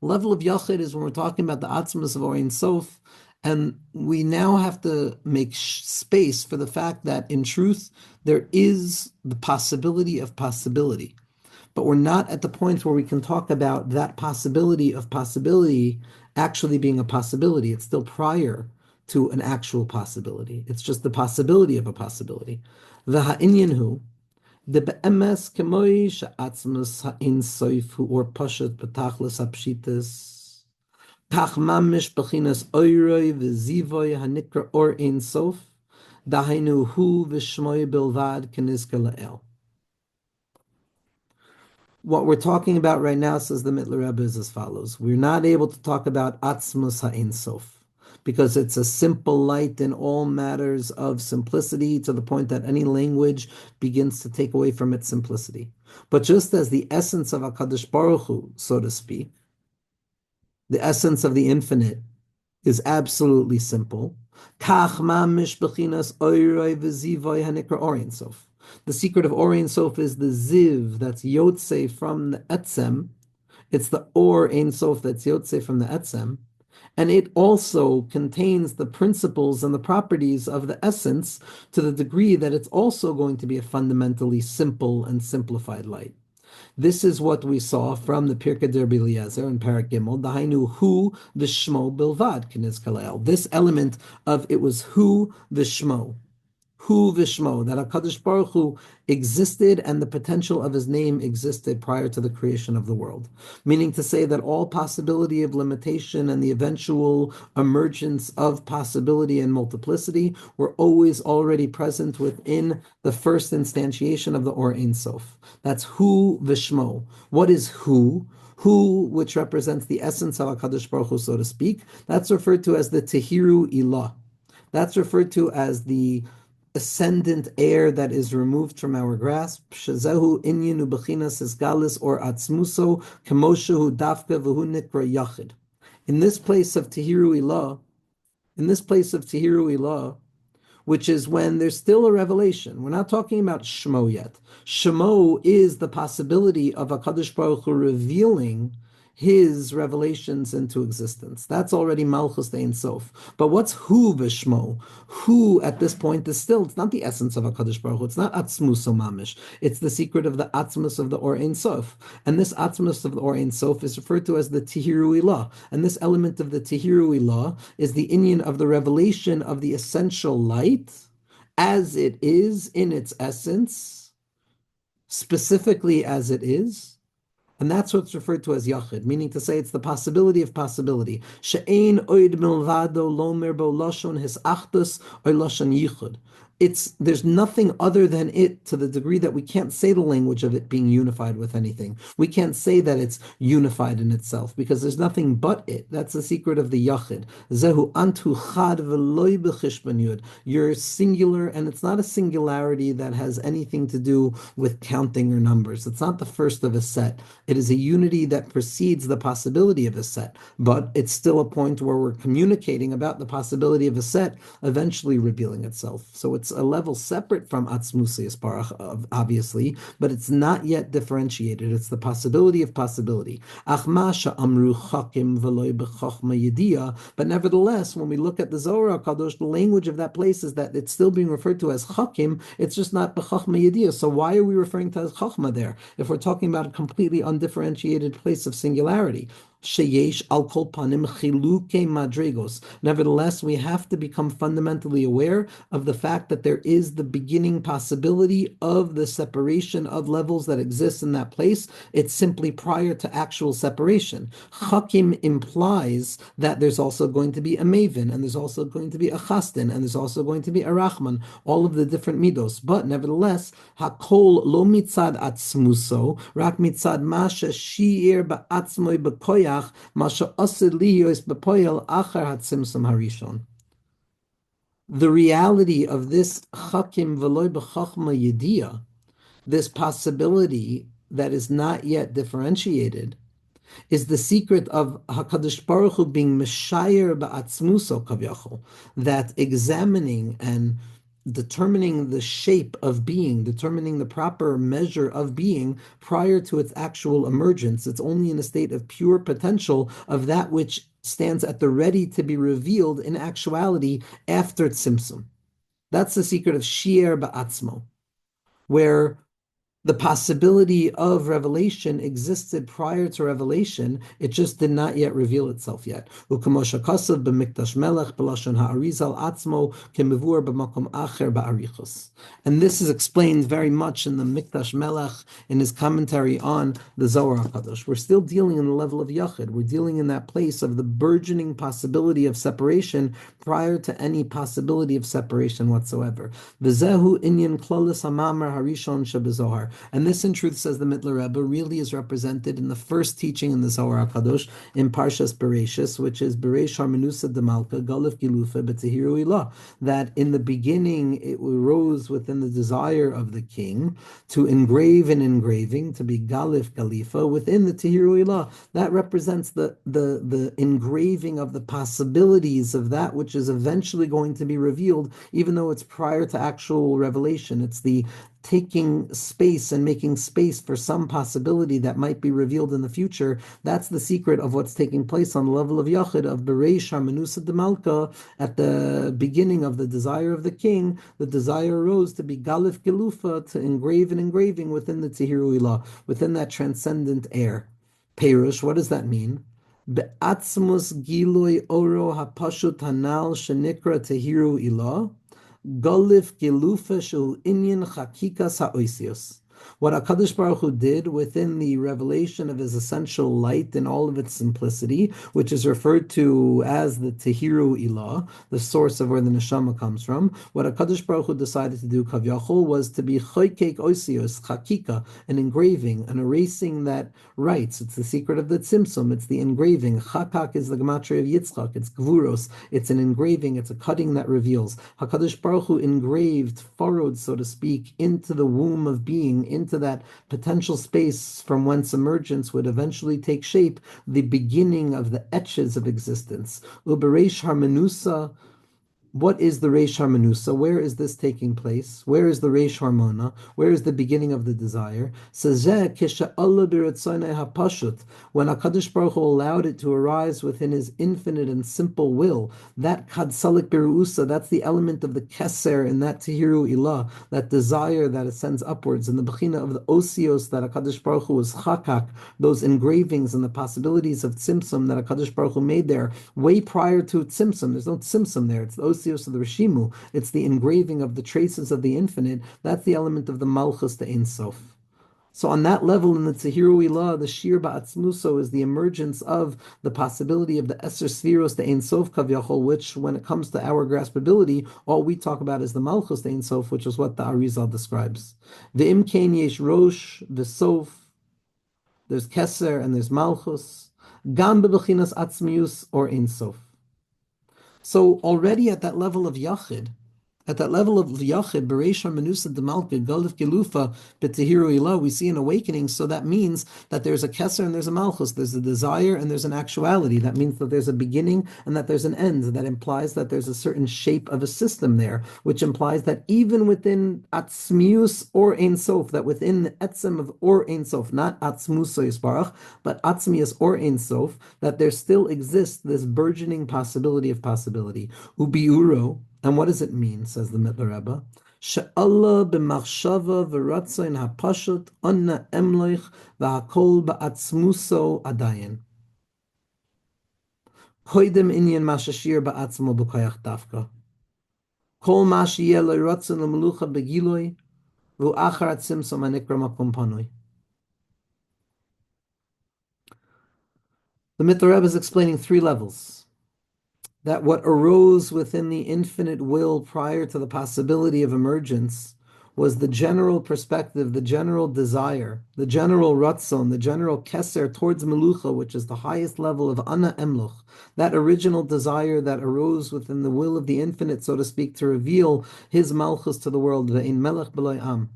Level of Yachid is when we're talking about the Atzmas of Ein Sof, and we now have to make space for the fact that in truth there is the possibility of possibility, but we're not at the point where we can talk about that possibility of possibility actually being a possibility. It's still prior to an actual possibility. It's just the possibility of a possibility. The ha'inyan hu, the be'emes kemoi she'atzmus ha'in soif hu or pashat betachlis ha'pshitas tach mamish bechinas oiroi v'zivoy hanikra or ein sof dahainu hu v'shmoy bilvad kenizka la'el. What we're talking about right now, says the Mitteler Rebbe, is as follows. We're not able to talk about atzmus ha'in sof, because it's a simple light in all matters of simplicity to the point that any language begins to take away from its simplicity. But just as the essence of HaKadosh Baruch Hu, so to speak, the essence of the infinite is absolutely simple. The secret of Or Sof is the ziv that's yotze from the etzem. It's the Or Ein Sof that's yotze from the etzem. And it also contains the principles and the properties of the essence to the degree that it's also going to be a fundamentally simple and simplified light. This is what we saw from the Pirkei Rebbe Eliezer in Parak Gimel, Dahainu hu v'shmo bilvad k'niz kalel. This element of it was hu v'shmo. Hu v'shmo, that HaKadosh Baruch Hu existed and the potential of his name existed prior to the creation of the world. Meaning to say that all possibility of limitation and the eventual emergence of possibility and multiplicity were always already present within the first instantiation of the Or Ein Sof. That's Hu v'shmo. What is Hu? Hu, which represents the essence of HaKadosh Baruch Hu, so to speak, that's referred to as the Tehiru Ilah. That's referred to as the ascendant air that is removed from our grasp. Shazehu inyanu bechinas esgalis or atzmuso kemoshehu dafka v'hu nikra yachid. In this place of Tehiru Ilah, which is when there's still a revelation. We're not talking about Shmo yet. Shmo is the possibility of HaKadosh Baruch Hu revealing his revelations into existence. That's already Malchus Ein Sof. But what's Hu v'Shmo? Hu at this point is still, it's not the essence of HaKadosh Baruch Hu. It's not Atzmus Mamish. It's the secret of the Atzmus of the Or Ein Sof. And this Atzmus of the Or Ein Sof is referred to as the Tehiru Ilah. And this element of the Tehiru Ilah is the inyan of the revelation of the essential light as it is in its essence, specifically as it is, And that's what's referred to as yachid, meaning to say it's the possibility of possibility. She'ein oid milvado lomer bo lashon his achdus or lashon yichud. There's nothing other than it, to the degree that we can't say the language of it being unified with anything. We can't say that it's unified in itself because there's nothing but it. That's the secret of the yachid. Zehu antu chad v'loy b'chishban yud. You're singular, and it's not a singularity that has anything to do with counting or numbers. It's not the first of a set. It is a unity that precedes the possibility of a set, but it's still a point where we're communicating about the possibility of a set eventually revealing itself. So it's a level separate from Atzmus Yisparach, obviously, but it's not yet differentiated. It's the possibility of possibility. Amru chakim v'loy b'chochma yediyah. But nevertheless, when we look at the Zohar HaKadosh, the language of that place is that it's still being referred to as chakim. It's just not b'chochma yediyah. So why are we referring to as chachma there if we're talking about a completely undifferentiated place of singularity? Sheyesh al kol panim chiluke madrigos. Nevertheless, we have to become fundamentally aware of the fact that there is the beginning possibility of the separation of levels that exist in that place. It's simply prior to actual separation. Chakim implies that there's also going to be a maven, and there's also going to be a chastin, and there's also going to be a rachman, all of the different midos. But nevertheless, hakol lo mitzad atzmuso, rak mitzad masha shi'ir ba'atzmoi b'koyach, masha osid liyos b'poyel achar hatzimsum harishon. The reality of this chakim v'loy b'chachma yediyah, this possibility that is not yet differentiated, is the secret of HaKadosh Baruch Hu being Meshayer ba'atzmuso kavyachol, that examining and determining the shape of being, determining the proper measure of being prior to its actual emergence. It's only in a state of pure potential of that which stands at the ready to be revealed in actuality after Tzimtzum. That's the secret of Shi'er ba'atzmo, where the possibility of revelation existed prior to revelation. It just did not yet reveal itself yet. And this is explained very much in the Mikdash Melech in his commentary on the Zohar HaKadosh. We're still dealing in the level of Yachid. We're dealing in that place of the burgeoning possibility of separation prior to any possibility of separation whatsoever. V'zehu inyan klolis hamamar harishon shebezohar. And this, in truth, says the Mitteler Rebbe, really is represented in the first teaching in the Zohar HaKadosh in Parshas Bereshis, which is Beresh Harmenusa Demalka, Galif Gilufa, B'Tehiru Ilah, that in the beginning it arose within the desire of the king to engrave an engraving, to be Galif Galifa, within the Tehiru Ilah. That represents the engraving of the possibilities of that which is eventually going to be revealed, even though it's prior to actual revelation. It's the taking space and making space for some possibility that might be revealed in the future. That's the secret of what's taking place on the level of Yachid, of Bereish HaMenusa Demalka. At the beginning of the desire of the king, the desire arose to be Galif Gelufa, to engrave an engraving within the Tehiru Ilah, within that transcendent air. Perush, what does that mean? Be'atzmus Giloi Oro HaPashut Hanal Shenikra Tehiru Ilah, Golif Gelufa Shul Inyan Chakikas Ha'oisios. What HaKadosh Baruch Hu did within the revelation of his essential light in all of its simplicity, which is referred to as the Tehiru Ilah, the source of where the neshama comes from, what HaKadosh Baruch Hu decided to do, Kavyachol, was to be Choykek Oisios, Chakika, an engraving, an erasing that writes. It's the secret of the Tzimtzum, it's the engraving. Chakak is the gematria of Yitzchak, it's Gvuros, it's an engraving, it's a cutting that reveals. HaKadosh Baruch Hu engraved, furrowed, so to speak, into the womb of being, into that potential space from whence emergence would eventually take shape, the beginning of the etches of existence. Ubereish Harmenusa. What is the Reish Harmenusa? Where is this taking place? Where is the Reish Harmona? Where is the beginning of the desire? When HaKadosh Baruch Hu allowed it to arise within his infinite and simple will, that Kadsalik Beruusa, that's the element of the Keser in that Tehiru Ilah, that desire that ascends upwards, and the Bechina of the Osios that HaKadosh Baruch Hu was Chakak, those engravings and the possibilities of Tzimtzum that HaKadosh Baruch Hu made there, way prior to Tzimtzum. There's no Tzimtzum there. It's the Osios of the Rishimu, it's the engraving of the traces of the infinite. That's the element of the Malchus, the Ein Sof. So on that level, in the Tzehiru Ilah, the Shir Ba'atzmuso is the emergence of the possibility of the Eser Sfiros, the Ein Sof Kavyachol, which, when it comes to our graspability, all we talk about is the Malchus, the Ein Sof, which is what the Arizal describes. The Imkain Yesh Rosh, the Sof, there's Keser, and there's Malchus. Gam Bebechinas Atzmius, or Ein Sof. So already at that level of Yachid, Bereisha Menusa Demalka, Galif Gelufa, B'Tehiru Ilah, we see an awakening. So that means that there's a Keser and there's a Malchus, there's a desire and there's an actuality. That means that there's a beginning and that there's an end. That implies that there's a certain shape of a system there, which implies that even within Atzmius or Ein Sof, that within the Etzem of or Ein Sof, not Atzmus Yisbarach, but Atzmius or Ein Sof, that there still exists this burgeoning possibility of possibility. Ubiuro. And what does it mean, says the Mitteler Rebbe? She'Allah b'machshava v'ratzayin ha'pashut anna emloich v'hakol ba'atzmuso adayin. Koidem inyan mashashir ba'atzmo b'koyach dafka. Kol ma sheyeh le'ratzon l'melucha begiloi v'u'achar atzimso manikra makom panoi. The Mitteler Rebbe is explaining three levels. That what arose within the infinite will prior to the possibility of emergence was the general perspective, the general desire, the general ratzon, the general keser towards melucha, which is the highest level of ana emloch, that original desire that arose within the will of the infinite, so to speak, to reveal his malchus to the world, ve'in melech b'loi am.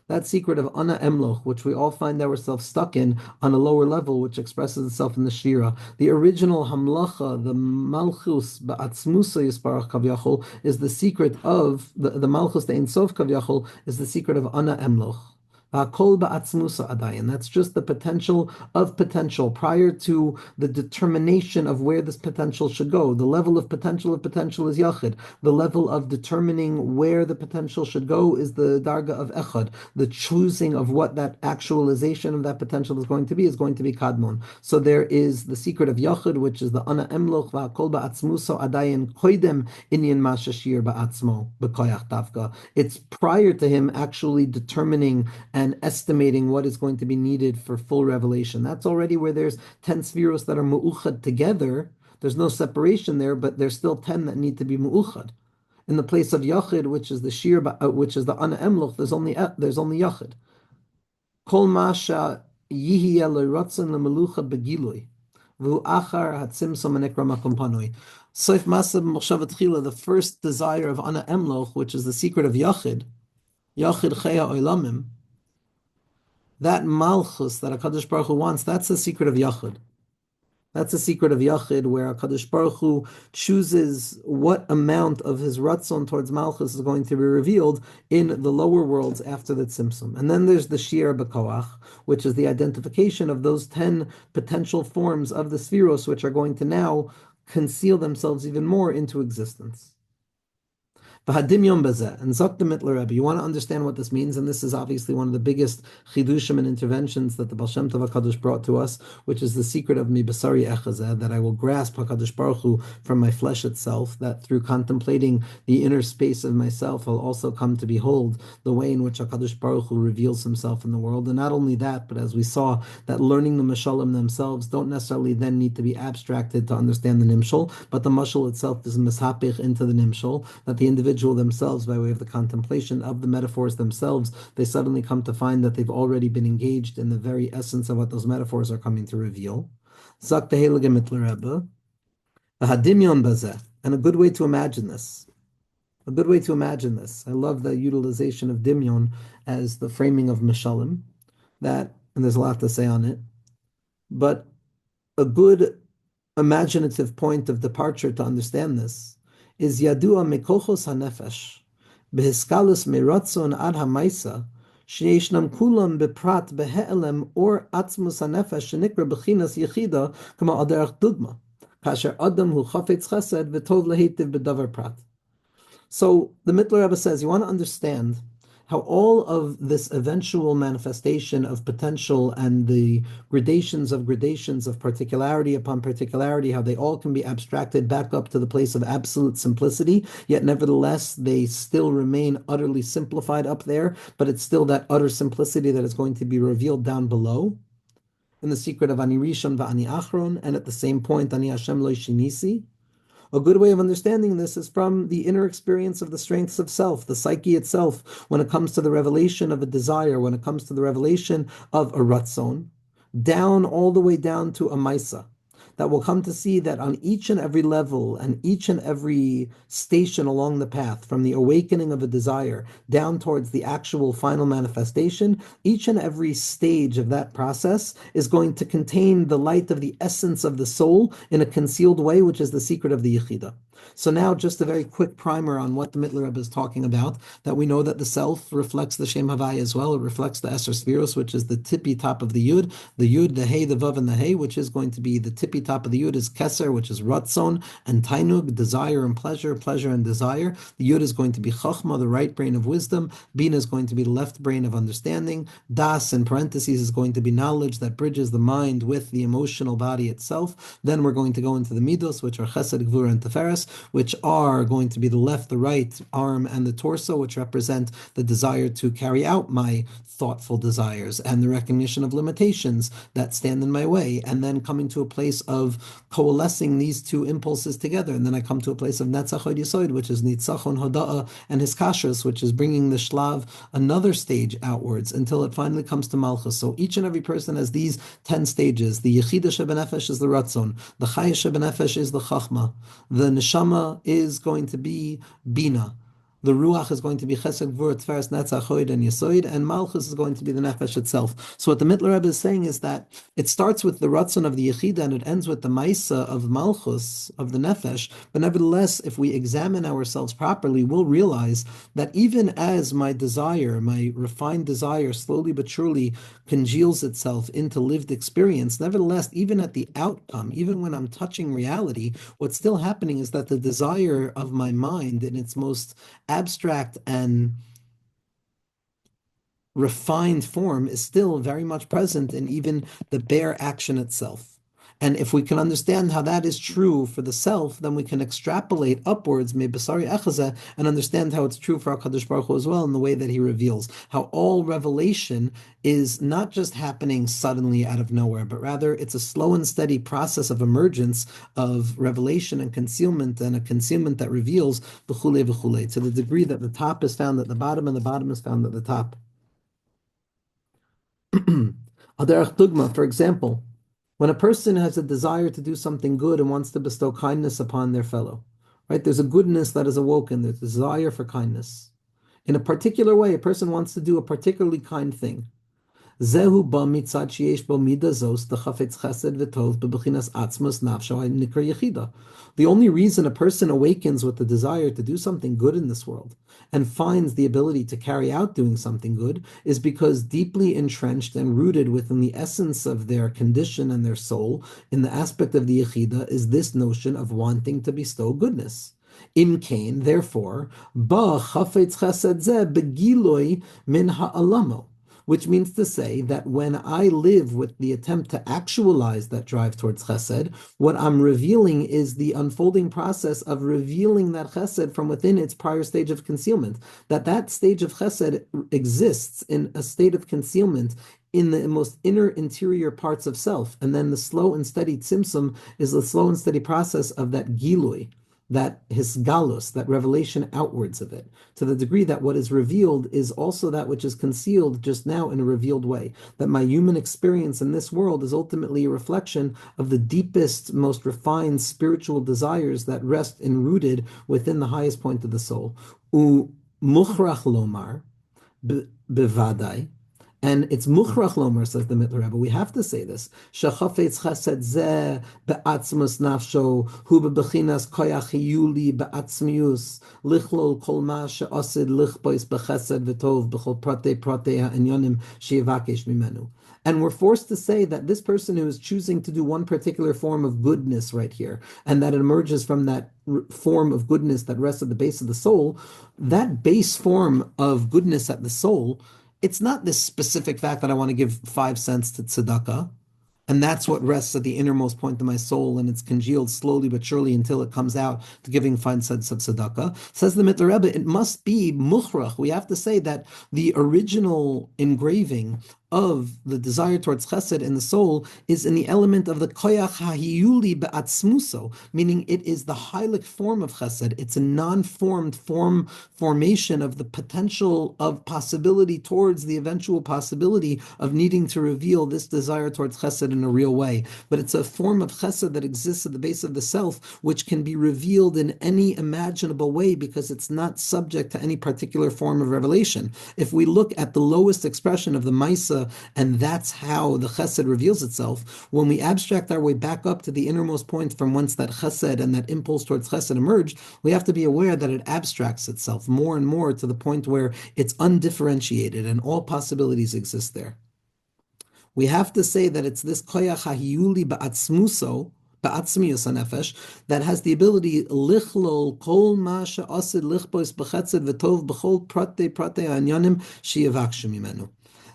That secret of Ana Emloch, which we all find ourselves stuck in on a lower level, which expresses itself in the Shira. The original Hamlacha, the Malchus Ba'atzmusa Yisparach Kavyachol, is the secret of the Malchus, the Ein Sof Kavyachol, is the secret of Ana Emloch. Kol ba'atzmusa adayin. That's just the potential of potential prior to the determination of where this potential should go. The level of potential is yachid. The level of determining where the potential should go is the darga of echad. The choosing of what that actualization of that potential is going to be kadmon. So there is the secret of yachid, which is the ana emloch va'kol ba'atzmusa adayin koidem inyan mashashir ba'atzmo b'koyach tafka. It's prior to him actually determining and estimating what is going to be needed for full revelation. That's already where there's 10 spheros that are mu'uchad together. There's no separation there, but there's still 10 that need to be mu'uchad. In the place of Yachid, which is the Shir, which is the Ana Emloch, there's only Yachid. Kol masha yihiyeh le'ratzon le'melucha begilui, v'u'achar hatzimsom anekra makom panoi. Soif Masab Moshavat Chila, the first desire of Ana Emloch, which is the secret of Yachid Chaya Olamim, that Malchus that HaKadosh Baruch Hu wants, that's the secret of Yachid. That's the secret of Yachid, where HaKadosh Baruch Hu chooses what amount of his Ratzon towards Malchus is going to be revealed in the lower worlds after the Tzimtzum. And then there's the Shir B'Koach, which is the identification of those 10 potential forms of the Spheros, which are going to now conceal themselves even more into existence. V'hadimyon bezeh, and Zok the Mitteler Rebbe, you want to understand what this means, and this is obviously one of the biggest chidushim and interventions that the Baal Shem Tov HaKadosh brought to us, which is the secret of mi basari echazeh, that I will grasp HaKadosh Baruch Hu from my flesh itself, that through contemplating the inner space of myself, I'll also come to behold the way in which HaKadosh Baruch Hu reveals himself in the world. And not only that, but as we saw, that learning the mashalim themselves don't necessarily then need to be abstracted to understand the nimshol, but the mashal itself is misapich into the nimshol, that the individual themselves, by way of the contemplation of the metaphors themselves, they suddenly come to find that they've already been engaged in the very essence of what those metaphors are coming to reveal. Zak the Heilige Mitteler Rebbe, hadimyon bazeh, and a good way to imagine this. A good way to imagine this. I love the utilization of dimyon as the framing of mishalim. That, and there's a lot to say on it, but a good imaginative point of departure to understand this is yadua mekochos hanefesh behiskalus meratzon ad hamaisa sheyeshnam kulam beprat behe'elem or atzmus hanefesh shenikra bechinas yechida kama aderach dugma kasher adam hu chafetz chesed v'tov lehitiv bedavar prat. So the Mitteler Rebbe says, you want to understand how all of this eventual manifestation of potential and the gradations of particularity upon particularity, how they all can be abstracted back up to the place of absolute simplicity, yet nevertheless they still remain utterly simplified up there, but it's still that utter simplicity that is going to be revealed down below in the secret of Ani Rishon va'ani Achron, and at the same point, Ani Hashem lo shinisi. A good way of understanding this is from the inner experience of the strengths of self, the psyche itself, when it comes to the revelation of a desire, when it comes to the revelation of a ratzon, down all the way down to a maisa, that will come to see that on each and every level and each and every station along the path, from the awakening of a desire down towards the actual final manifestation, each and every stage of that process is going to contain the light of the essence of the soul in a concealed way, which is the secret of the Yechida. So now just a very quick primer on what the Mitteler Rebbe is talking about, that we know that the self reflects the Shem Havai as well. It reflects the Esser Sfiros, which is the tippy top of the Yud, the Hey, the Vav, and the Hey, which is going to be the tippy top of the Yud is Keser, which is Ratzon, and Tainug, desire and pleasure, pleasure and desire. The Yud is going to be Chachma, the right brain of wisdom. Bina is going to be the left brain of understanding. Das, in parentheses, is going to be knowledge that bridges the mind with the emotional body itself. Then we're going to go into the Midos, which are Chesed, Gvura, and Teferes, which are going to be the left, the right arm, and the torso, which represent the desire to carry out my thoughtful desires and the recognition of limitations that stand in my way, and then coming to a place of coalescing these two impulses together. And then I come to a place of Netzach Hod Yesod, which is Nitzachon Hoda'ah and Hiskashrus, which is bringing the Shlav another stage outwards until it finally comes to Malchus. So each and every person has these 10 stages. The Yechida Shebenefesh is the Ratzon, the Chaya Shebenefesh is the Chachma, the Neshama is going to be Bina. The Ruach is going to be Chesed, Gvur, Tferes, Netzach, Hod, and Yesoid, and Malchus is going to be the Nefesh itself. So what the Mitteler Rebbe is saying is that it starts with the Ratzon of the Yechida and it ends with the Maisa of Malchus, of the Nefesh, but nevertheless, if we examine ourselves properly, we'll realize that even as my desire, my refined desire, slowly but surely congeals itself into lived experience, nevertheless, even at the outcome, even when I'm touching reality, what's still happening is that the desire of my mind in its most abstract and refined form is still very much present in even the bare action itself. And if we can understand how that is true for the self, then we can extrapolate upwards, and understand how it's true for HaKadosh Baruch Hu as well in the way that he reveals. How all revelation is not just happening suddenly out of nowhere, but rather it's a slow and steady process of emergence of revelation and a concealment that reveals v'chule v'chule, to the degree that the top is found at the bottom and the bottom is found at the top. Aderech Dugma, for example, when a person has a desire to do something good and wants to bestow kindness upon their fellow, right? There's a goodness that is awoken, there's a desire for kindness. In a particular way, a person wants to do a particularly kind thing. Zehu ba mitzad sheyesh bo mida zos dechafetz chesed v'tov bebechinas atzmos nafsho nikra yechida. The only reason a person awakens with the desire to do something good in this world and finds the ability to carry out doing something good is because deeply entrenched and rooted within the essence of their condition and their soul, in the aspect of the yechida, is this notion of wanting to bestow goodness. Im kain, therefore, ba chafetz chesed zeh begiloi min ha'alamo, which means to say that when I live with the attempt to actualize that drive towards chesed, what I'm revealing is the unfolding process of revealing that chesed from within its prior stage of concealment. That stage of chesed exists in a state of concealment in the most inner interior parts of self. And then the slow and steady tzimtzum is the slow and steady process of that gilui, that hisgalus, that revelation outwards of it, to the degree that what is revealed is also that which is concealed just now in a revealed way. That my human experience in this world is ultimately a reflection of the deepest, most refined spiritual desires that rest and rooted within the highest point of the soul. U muchrach lomar bevadai, And it's muchrach lomer, says the Mitteler Rebbe. We have to say this. Shechafetz chesed zeh be'atzmus nafsho hu bebechinas koyach hiyuli be'atzmius lichlol kol ma she'osid lichbois bechesed v'tov b'chol prate ha'inyonim she'yivakesh mimenu. And we're forced to say that this person who is choosing to do one particular form of goodness right here, and that it emerges from that form of goodness that rests at the base of the soul, that base form of goodness at the soul, it's not this specific fact that I want to give 5 cents to tzedakah, and that's what rests at the innermost point of my soul, and it's congealed slowly but surely until it comes out to giving 5 cents of tzedakah. Says the Mitteler Rebbe, it must be muchrach. We have to say that the original engraving of the desire towards chesed in the soul is in the element of the koyach ha'hiyuli be'atzmuso, meaning it is the heilig form of chesed. It's a non-formed formation of the potential of possibility towards the eventual possibility of needing to reveal this desire towards chesed in a real way. But it's a form of chesed that exists at the base of the self, which can be revealed in any imaginable way because it's not subject to any particular form of revelation. If we look at the lowest expression of the Maisa, and that's how the chesed reveals itself, when we abstract our way back up to the innermost point from whence that chesed and that impulse towards chesed emerged, we have to be aware that it abstracts itself more and more to the point where it's undifferentiated and all possibilities exist there. We have to say that it's this koyach ha'hiyuli ba'atzmuso, ba'atzmius hanefesh, that has the ability lichlol kol ma she'asid lichbois b'chetzed v'tov b'chol prate ha'inyanim she'yivakshu mimenu.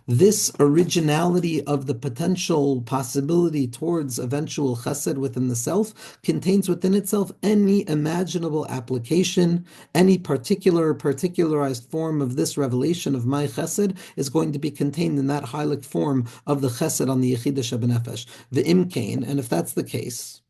This originality of the potential possibility towards eventual chesed within the self contains within itself any imaginable application, any particularized form of this revelation of my chesed is going to be contained in that heilig form of the chesed on the Yechidah Shebenefesh. The imkain, and if that's the case,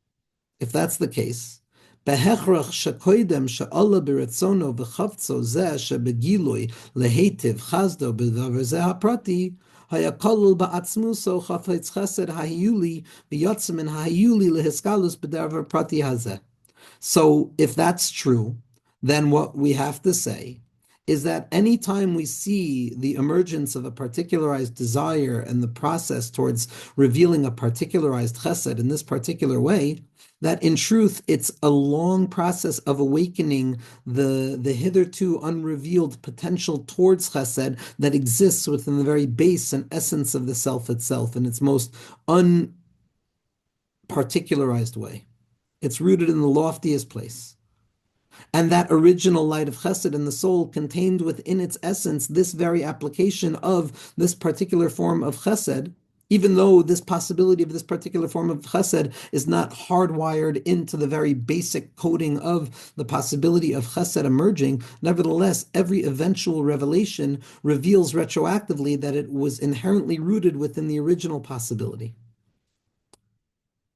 Behechrach shekoidem she'ala b'retzono v'chavtzo zeh shebegilui lehetiv chazdo b'davar zeh haprati hayakolul ba'atzmuso chafetz chesed ha'hiyuli v'yotzim min ha'hiyuli lehiskalus b'davar prati hazeh. So if that's true, then what we have to say is that anytime we see the emergence of a particularized desire and the process towards revealing a particularized chesed in this particular way, that in truth, it's a long process of awakening the hitherto unrevealed potential towards chesed that exists within the very base and essence of the self itself in its most unparticularized way. It's rooted in the loftiest place. And that original light of chesed in the soul contained within its essence this very application of this particular form of chesed, even though this possibility of this particular form of chesed is not hardwired into the very basic coding of the possibility of chesed emerging, nevertheless, every eventual revelation reveals retroactively that it was inherently rooted within the original possibility.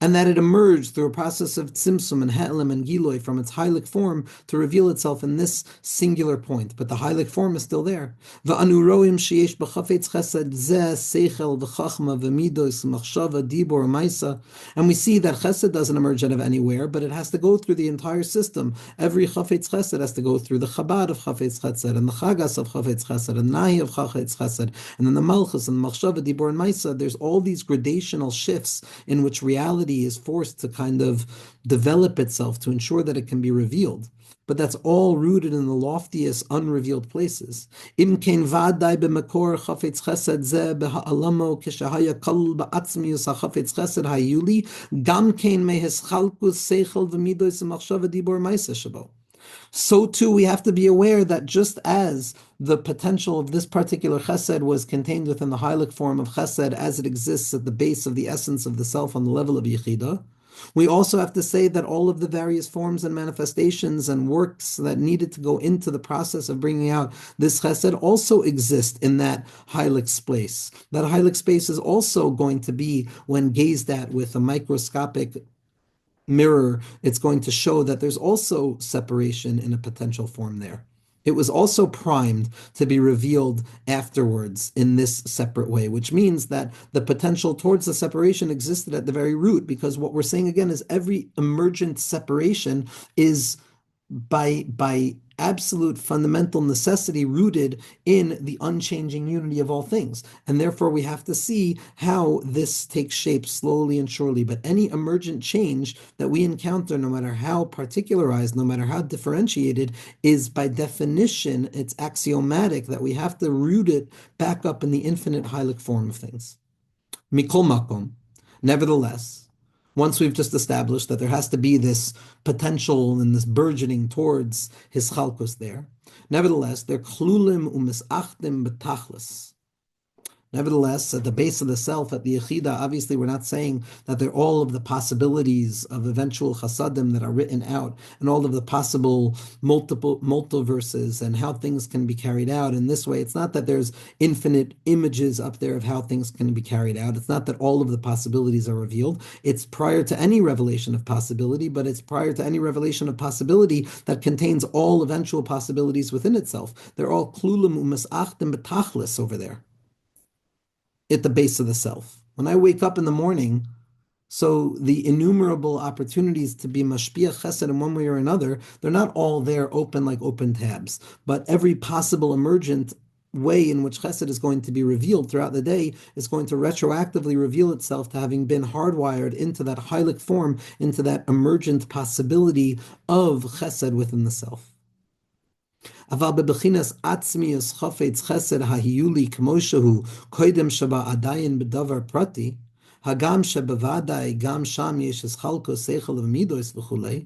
And that it emerged through a process of tzimtzum and he'elim and giloi from its heilig form to reveal itself in this singular point. But the heilig form is still there. V'anu roim sheyesh b'chafetz chesed zeh seichel v'chachma v'midos machshava dibor maisa. And we see that chesed doesn't emerge out of anywhere, but it has to go through the entire system. Every chafetz chesed has to go through the chabad of chafetz chesed and the chagas of chafetz chesed and nahi of chafetz chesed and then the malchus and machshava dibor and maisa. There's all these gradational shifts in which reality is forced to kind of develop itself to ensure that it can be revealed. But that's all rooted in the loftiest unrevealed places. Im kein vadai b'makor chafetz chesed zeh b'ha'alamo k'shahaya kol ba'atzmius ha'chafetz chesed ha'yuli gam kein mehischalkus seichel v'midos machshava dibor ma'isa shabo. So too, we have to be aware that just as the potential of this particular chesed was contained within the heilig form of chesed as it exists at the base of the essence of the self on the level of Yechidah, we also have to say that all of the various forms and manifestations and works that needed to go into the process of bringing out this chesed also exist in that heilig space. That heilig space is also going to be, when gazed at with a microscopic mirror, it's going to show that there's also separation in a potential form there. It was also primed to be revealed afterwards in this separate way, which means that the potential towards the separation existed at the very root, because what we're saying again is every emergent separation is by absolute fundamental necessity rooted in the unchanging unity of all things. And therefore, we have to see how this takes shape slowly and surely. But any emergent change that we encounter, no matter how particularized, no matter how differentiated, is by definition, it's axiomatic that we have to root it back up in the infinite Heilig form of things. Mikol makom. Nevertheless, once we've just established that there has to be this potential and this burgeoning towards his chalkus there, nevertheless, they're klulim umisachtim betachlis. Nevertheless, at the base of the self, at the Yechida, obviously we're not saying that they're all of the possibilities of eventual chasadim that are written out and all of the possible multiverses and how things can be carried out in this way. It's not that there's infinite images up there of how things can be carried out. It's not that all of the possibilities are revealed. It's prior to any revelation of possibility, but it's prior to any revelation of possibility that contains all eventual possibilities within itself. They're all klulim umasachtim betachlis over there at the base of the self. When I wake up in the morning, so the innumerable opportunities to be mashpia chesed in one way or another, they're not all there open like open tabs, but every possible emergent way in which chesed is going to be revealed throughout the day is going to retroactively reveal itself to having been hardwired into that heilig form, into that emergent possibility of chesed within the self. אבל בבחינת עצמיוס חפץ חסד ההיולי כמו שהוא קודם שבה עדיין בדבר פרטי, הגם שבוודאי גם שם יש חלקו שכל ומידוס וכולי,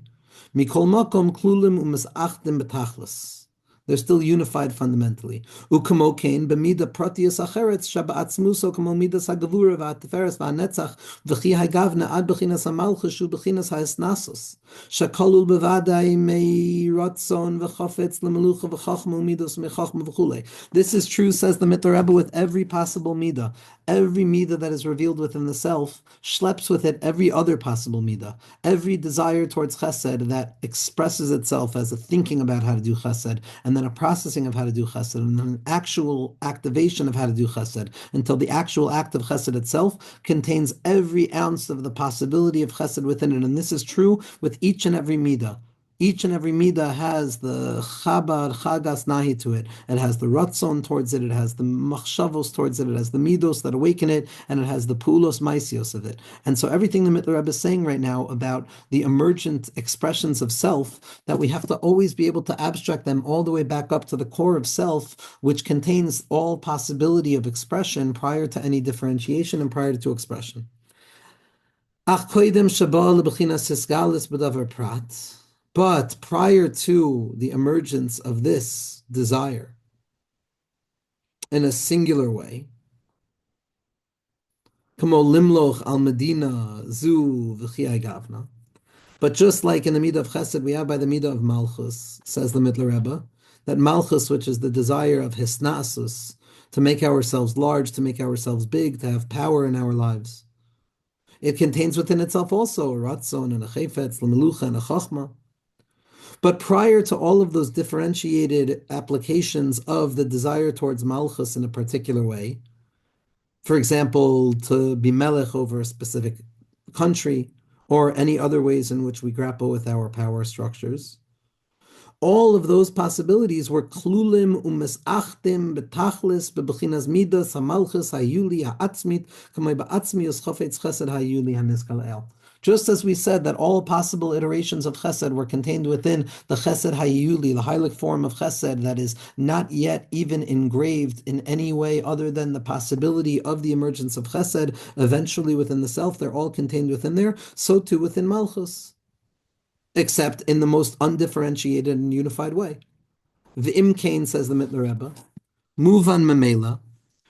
מכל מקום כלולים ומסאחדים בתכלס. They're still unified fundamentally. וכמו כן, במידה פרטיוס אחרת, שבעצמוסו כמו מידס הגבורה והתפארת והנצח, וכי הגוונה עד בחינס המלכוס שהוא בחינס האסנסוס, שכלול בוודאי מרצון וחפץ למלוכה וחכמה ומידוס מחכמה וכולי. This is true, says the Mitteler Rebbe, with every possible midah. Every midah that is revealed within the self schleps with it every other possible midah. Every desire towards chesed that expresses itself as a thinking about how to do chesed, and then a processing of how to do chesed, and then an actual activation of how to do chesed, until the actual act of chesed itself contains every ounce of the possibility of chesed within it. And this is true with each and every midah. Each and every midah has the chabar, chagas nahi to it. It has the ratzon towards it. It has the machshavos towards it. It has the midos that awaken it, and it has the pulos maisios of it. And so everything the Mitteler Rebbe is saying right now about the emergent expressions of self, that we have to always be able to abstract them all the way back up to the core of self, which contains all possibility of expression prior to any differentiation and prior to expression. Ach koidem shabal lebechinas hisgalis b'davar prat. But prior to the emergence of this desire in a singular way, kamo limloch al medina zu v'chiyai gavna. But just like in the midah of chesed, we have by the midah of malchus, says the Mitteler Rebbe, that malchus, which is the desire of hisnasus, to make ourselves large, to make ourselves big, to have power in our lives. It contains within itself also a ratzon and a chayfetz, a melucha and a chachma. But prior to all of those differentiated applications of the desire towards malchus in a particular way, for example, to be melech over a specific country, or any other ways in which we grapple with our power structures, all of those possibilities were klulim umesachtim betachlis bebechinas midas hamalchus hayuli haatzmit kamei baatzmius chafetz chesed hayuli haniskal el. Just as we said that all possible iterations of chesed were contained within the chesed hayuli, the heilig form of chesed that is not yet even engraved in any way other than the possibility of the emergence of chesed eventually within the self, they're all contained within there, so too within malchus, except in the most undifferentiated and unified way. V'im kain, says the Mitteler Rebbe, muvan memela,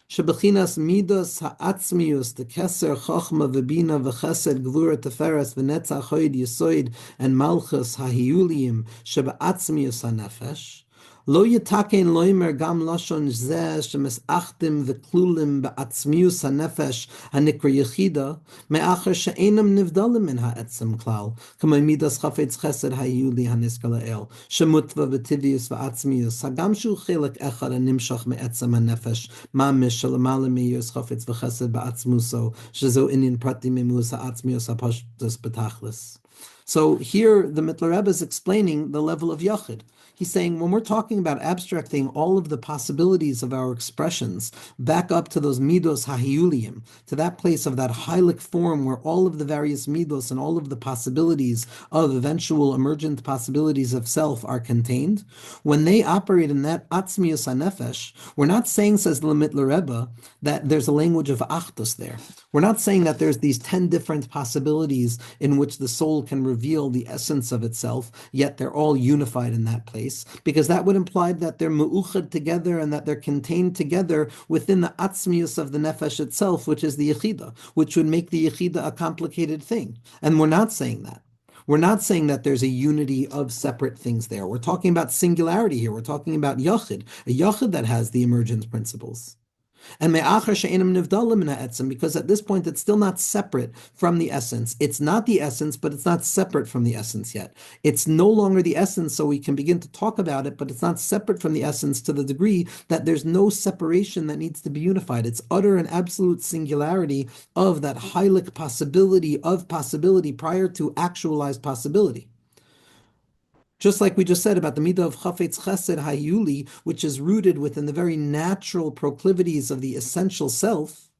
shebechinas midas ha'atzmius, the keser, chochma, v'bina, v'chesed, gvura, teferes, v'netzach, hoid, yisoid, and malchus ha'hiuliim, shebe'atzmius ha'nefesh, lo yitaken loimer gam lashon zeh shemesachtim v'klulim ba'atzmius hanefesh hanikra yechida me'acher she'enam nivdalim min ha'etzem klal k'may midas chafetz chesed hayuli haniskal la'el shemutva v'tivius v'atzmius hagam shu chelek echad hanimshach me'etzem hanefesh mamish shalamala me'yos chafetz v'chesed ba'atzmuso shezo inin prati me'mus ha'atzmius ha'pashtus betachlis. So here the Mitteler Rebbe is explaining the level of Yachid. He's saying when we're talking about abstracting all of the possibilities of our expressions back up to those midos hahiyulim, to that place of that hylic form where all of the various midos and all of the possibilities of eventual emergent possibilities of self are contained, when they operate in that atzmius hanefesh, we're not saying, says the Mitteler Rebbe, that there's a language of achdus there. We're not saying that there's these 10 different possibilities in which the soul can reveal the essence of itself, yet they're all unified in that place, because that would imply that they're mu'uchad together and that they're contained together within the atzmius of the nefesh itself, which is the yechida, which would make the yechida a complicated thing. And we're not saying that. We're not saying that there's a unity of separate things there. We're talking about singularity here. We're talking about yachid, a yachid that has the emergent principles. And me'achar she'enim nivdalim min ha'etzem, because at this point it's still not separate from the essence. It's not the essence, but it's not separate from the essence yet. It's no longer the essence, so we can begin to talk about it, but it's not separate from the essence to the degree that there's no separation that needs to be unified. It's utter and absolute singularity of that hylic possibility of possibility prior to actualized possibility. Just like we just said about the midah of chafetz chesed hayuli, which is rooted within the very natural proclivities of the essential self,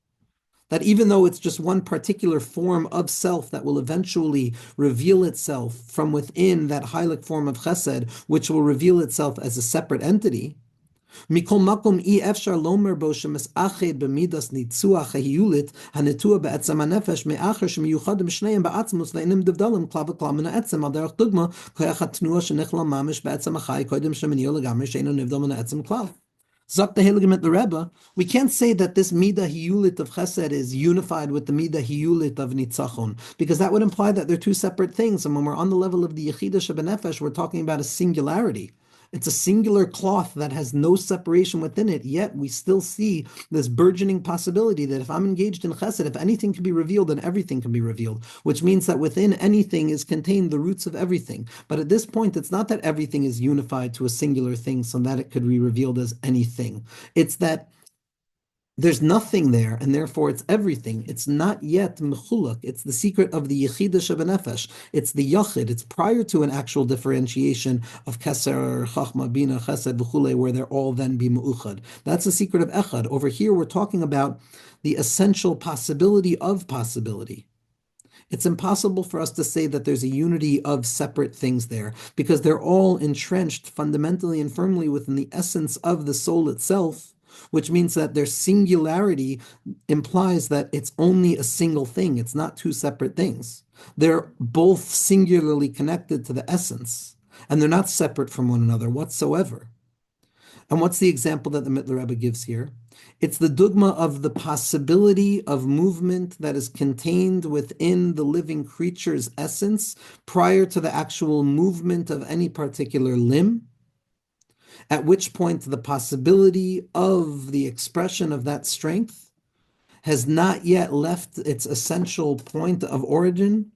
that even though it's just one particular form of self that will eventually reveal itself from within that hylic form of chesed, which will reveal itself as a separate entity, Mikol makom efshar lomer bo shemisached b'midas nitzuach ha'hiyulit hanetua be'etzem hanefesh me'acher shemiyuchadim shneim ba'atzmus ve'enim divdalim klav v'klav min ha'etzem al derech dugma koyach ha'tnua shenichla mamish be'etzem ha'chai koydim sheminiyo legamri she'eno nivdal min ha'etzem klav. Zok the Heilige the Rebbe, we can't say that this midah hiyulit of chesed is unified with the midah hiyulit of nitzachon, because that would imply that they're two separate things. And when we're on the level of the yechida shebenefesh, we're talking about a singularity. It's a singular cloth that has no separation within it, yet we still see this burgeoning possibility that if I'm engaged in chesed, if anything can be revealed, then everything can be revealed, which means that within anything is contained the roots of everything. But at this point, it's not that everything is unified to a singular thing so that it could be revealed as anything. It's that there's nothing there, and therefore it's everything. It's not yet mechulak. It's the secret of the yechida shebenefesh. It's the yachid. It's prior to an actual differentiation of keser, chachma, bina, chesed, v'chule, where they're all then be me'uchad. That's the secret of echad. Over here, we're talking about the essential possibility of possibility. It's impossible for us to say that there's a unity of separate things there, because they're all entrenched fundamentally and firmly within the essence of the soul itself, which means that their singularity implies that it's only a single thing. It's not two separate things. They're both singularly connected to the essence, and they're not separate from one another whatsoever. And what's the example that the Mitteler Rebbe gives here? It's the dogma of the possibility of movement that is contained within the living creature's essence prior to the actual movement of any particular limb, at which point the possibility of the expression of that strength has not yet left its essential point of origin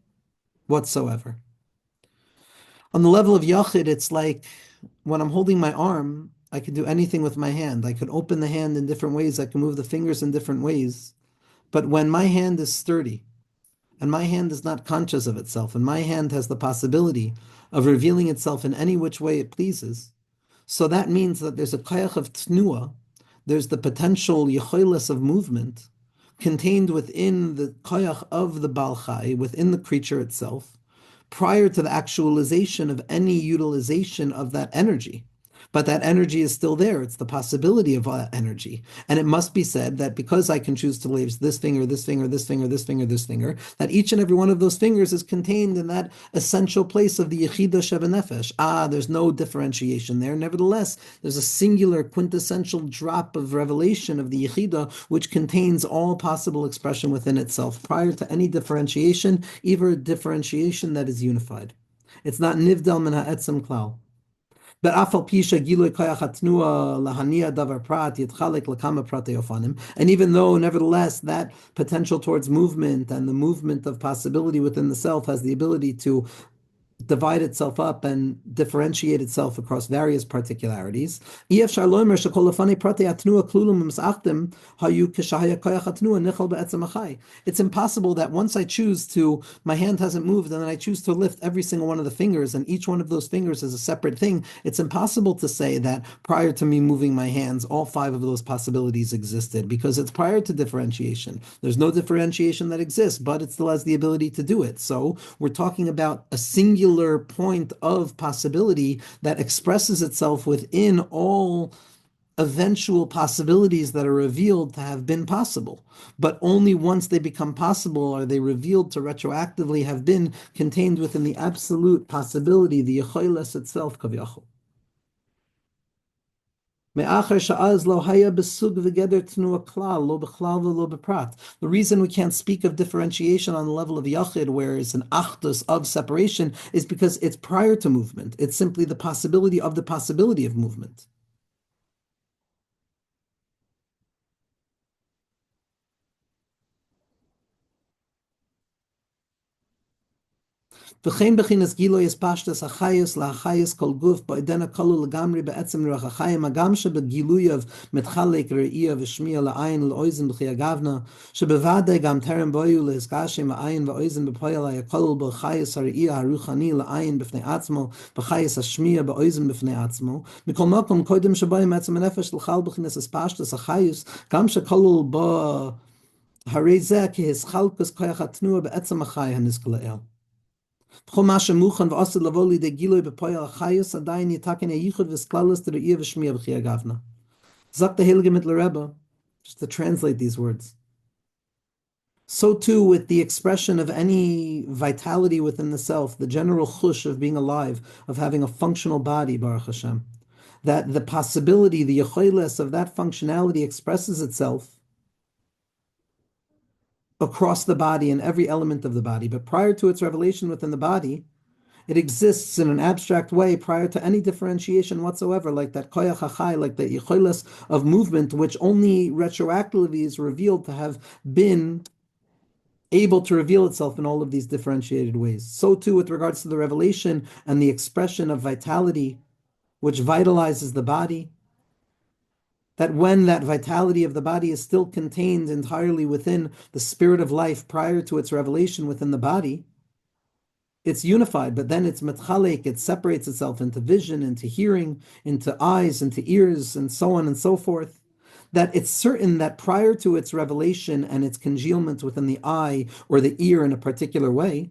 whatsoever. On the level of Yachid, it's like when I'm holding my arm, I can do anything with my hand. I can open the hand in different ways. I can move the fingers in different ways. But when my hand is sturdy, and my hand is not conscious of itself, and my hand has the possibility of revealing itself in any which way it pleases, so that means that there's a koyach of tnua, there's the potential yecholes of movement contained within the koyach of the Baal Chai, within the creature itself, prior to the actualization of any utilization of that energy. But that energy is still there. It's the possibility of that energy. And it must be said that because I can choose to raise this finger, this finger, this finger, this finger, this finger, that each and every one of those fingers is contained in that essential place of the Yechida Shebenefesh. There's no differentiation there. Nevertheless, there's a singular quintessential drop of revelation of the Yechida, which contains all possible expression within itself, prior to any differentiation, even a differentiation that is unified. It's not nivdal min ha'etzem klal. And even though, nevertheless, that potential towards movement and the movement of possibility within the self has the ability to divide itself up and differentiate itself across various particularities. It's impossible that once I choose to, my hand hasn't moved, and then I choose to lift every single one of the fingers, and each one of those fingers is a separate thing. It's impossible to say that prior to me moving my hands, all five of those possibilities existed, because it's prior to differentiation. There's no differentiation that exists, but it still has the ability to do it. So we're talking about a singular point of possibility that expresses itself within all eventual possibilities that are revealed to have been possible. But only once they become possible are they revealed to retroactively have been contained within the absolute possibility, the Yecholes itself, Kaviyachol. The reason we can't speak of differentiation on the level of Yachid, where it's an achdus of separation, is because it's prior to movement. It's simply the possibility of movement. V'chein bechinas giloi es pashtas hachayus lahachayus kol guf ba'idena kolu legamri be'etzem ruach hachayim agam shebegiluyav mitchalek re'iyah v'shmiya la'ayin l'oizen b'chi agavna shebevadei gam terem boyu le'izgashim ha'ayin v'oizen b'poyel ha'yakol b'chayus ha're'iyah ha'ruchani la'ayin b'fnei atzmo b'chayus ha'shmiya b'oizen b'fnei atzmo mikol makom kodim shebayim etzem nefesh l'chal bechinas es pashtas hachayus gam shekolu ba'harezeh ki hischalkus koyach hatnua be'etzem ha'chay ha'nizkala'el. Sagt der Heilige Mitteler Rebbe, just to translate these words. So too with the expression of any vitality within the self, the general chush of being alive, of having a functional body, Baruch Hashem, that the possibility, the yecholes of that functionality expresses itself across the body and every element of the body. But prior to its revelation within the body, it exists in an abstract way prior to any differentiation whatsoever, like that koyach hachai, like the yicholes of movement, which only retroactively is revealed to have been able to reveal itself in all of these differentiated ways. So too with regards to the revelation and the expression of vitality, which vitalizes the body, that when that vitality of the body is still contained entirely within the spirit of life prior to its revelation within the body, it's unified, but then it's metchalek, it separates itself into vision, into hearing, into eyes, into ears, and so on and so forth. That it's certain that prior to its revelation and its congealment within the eye or the ear in a particular way,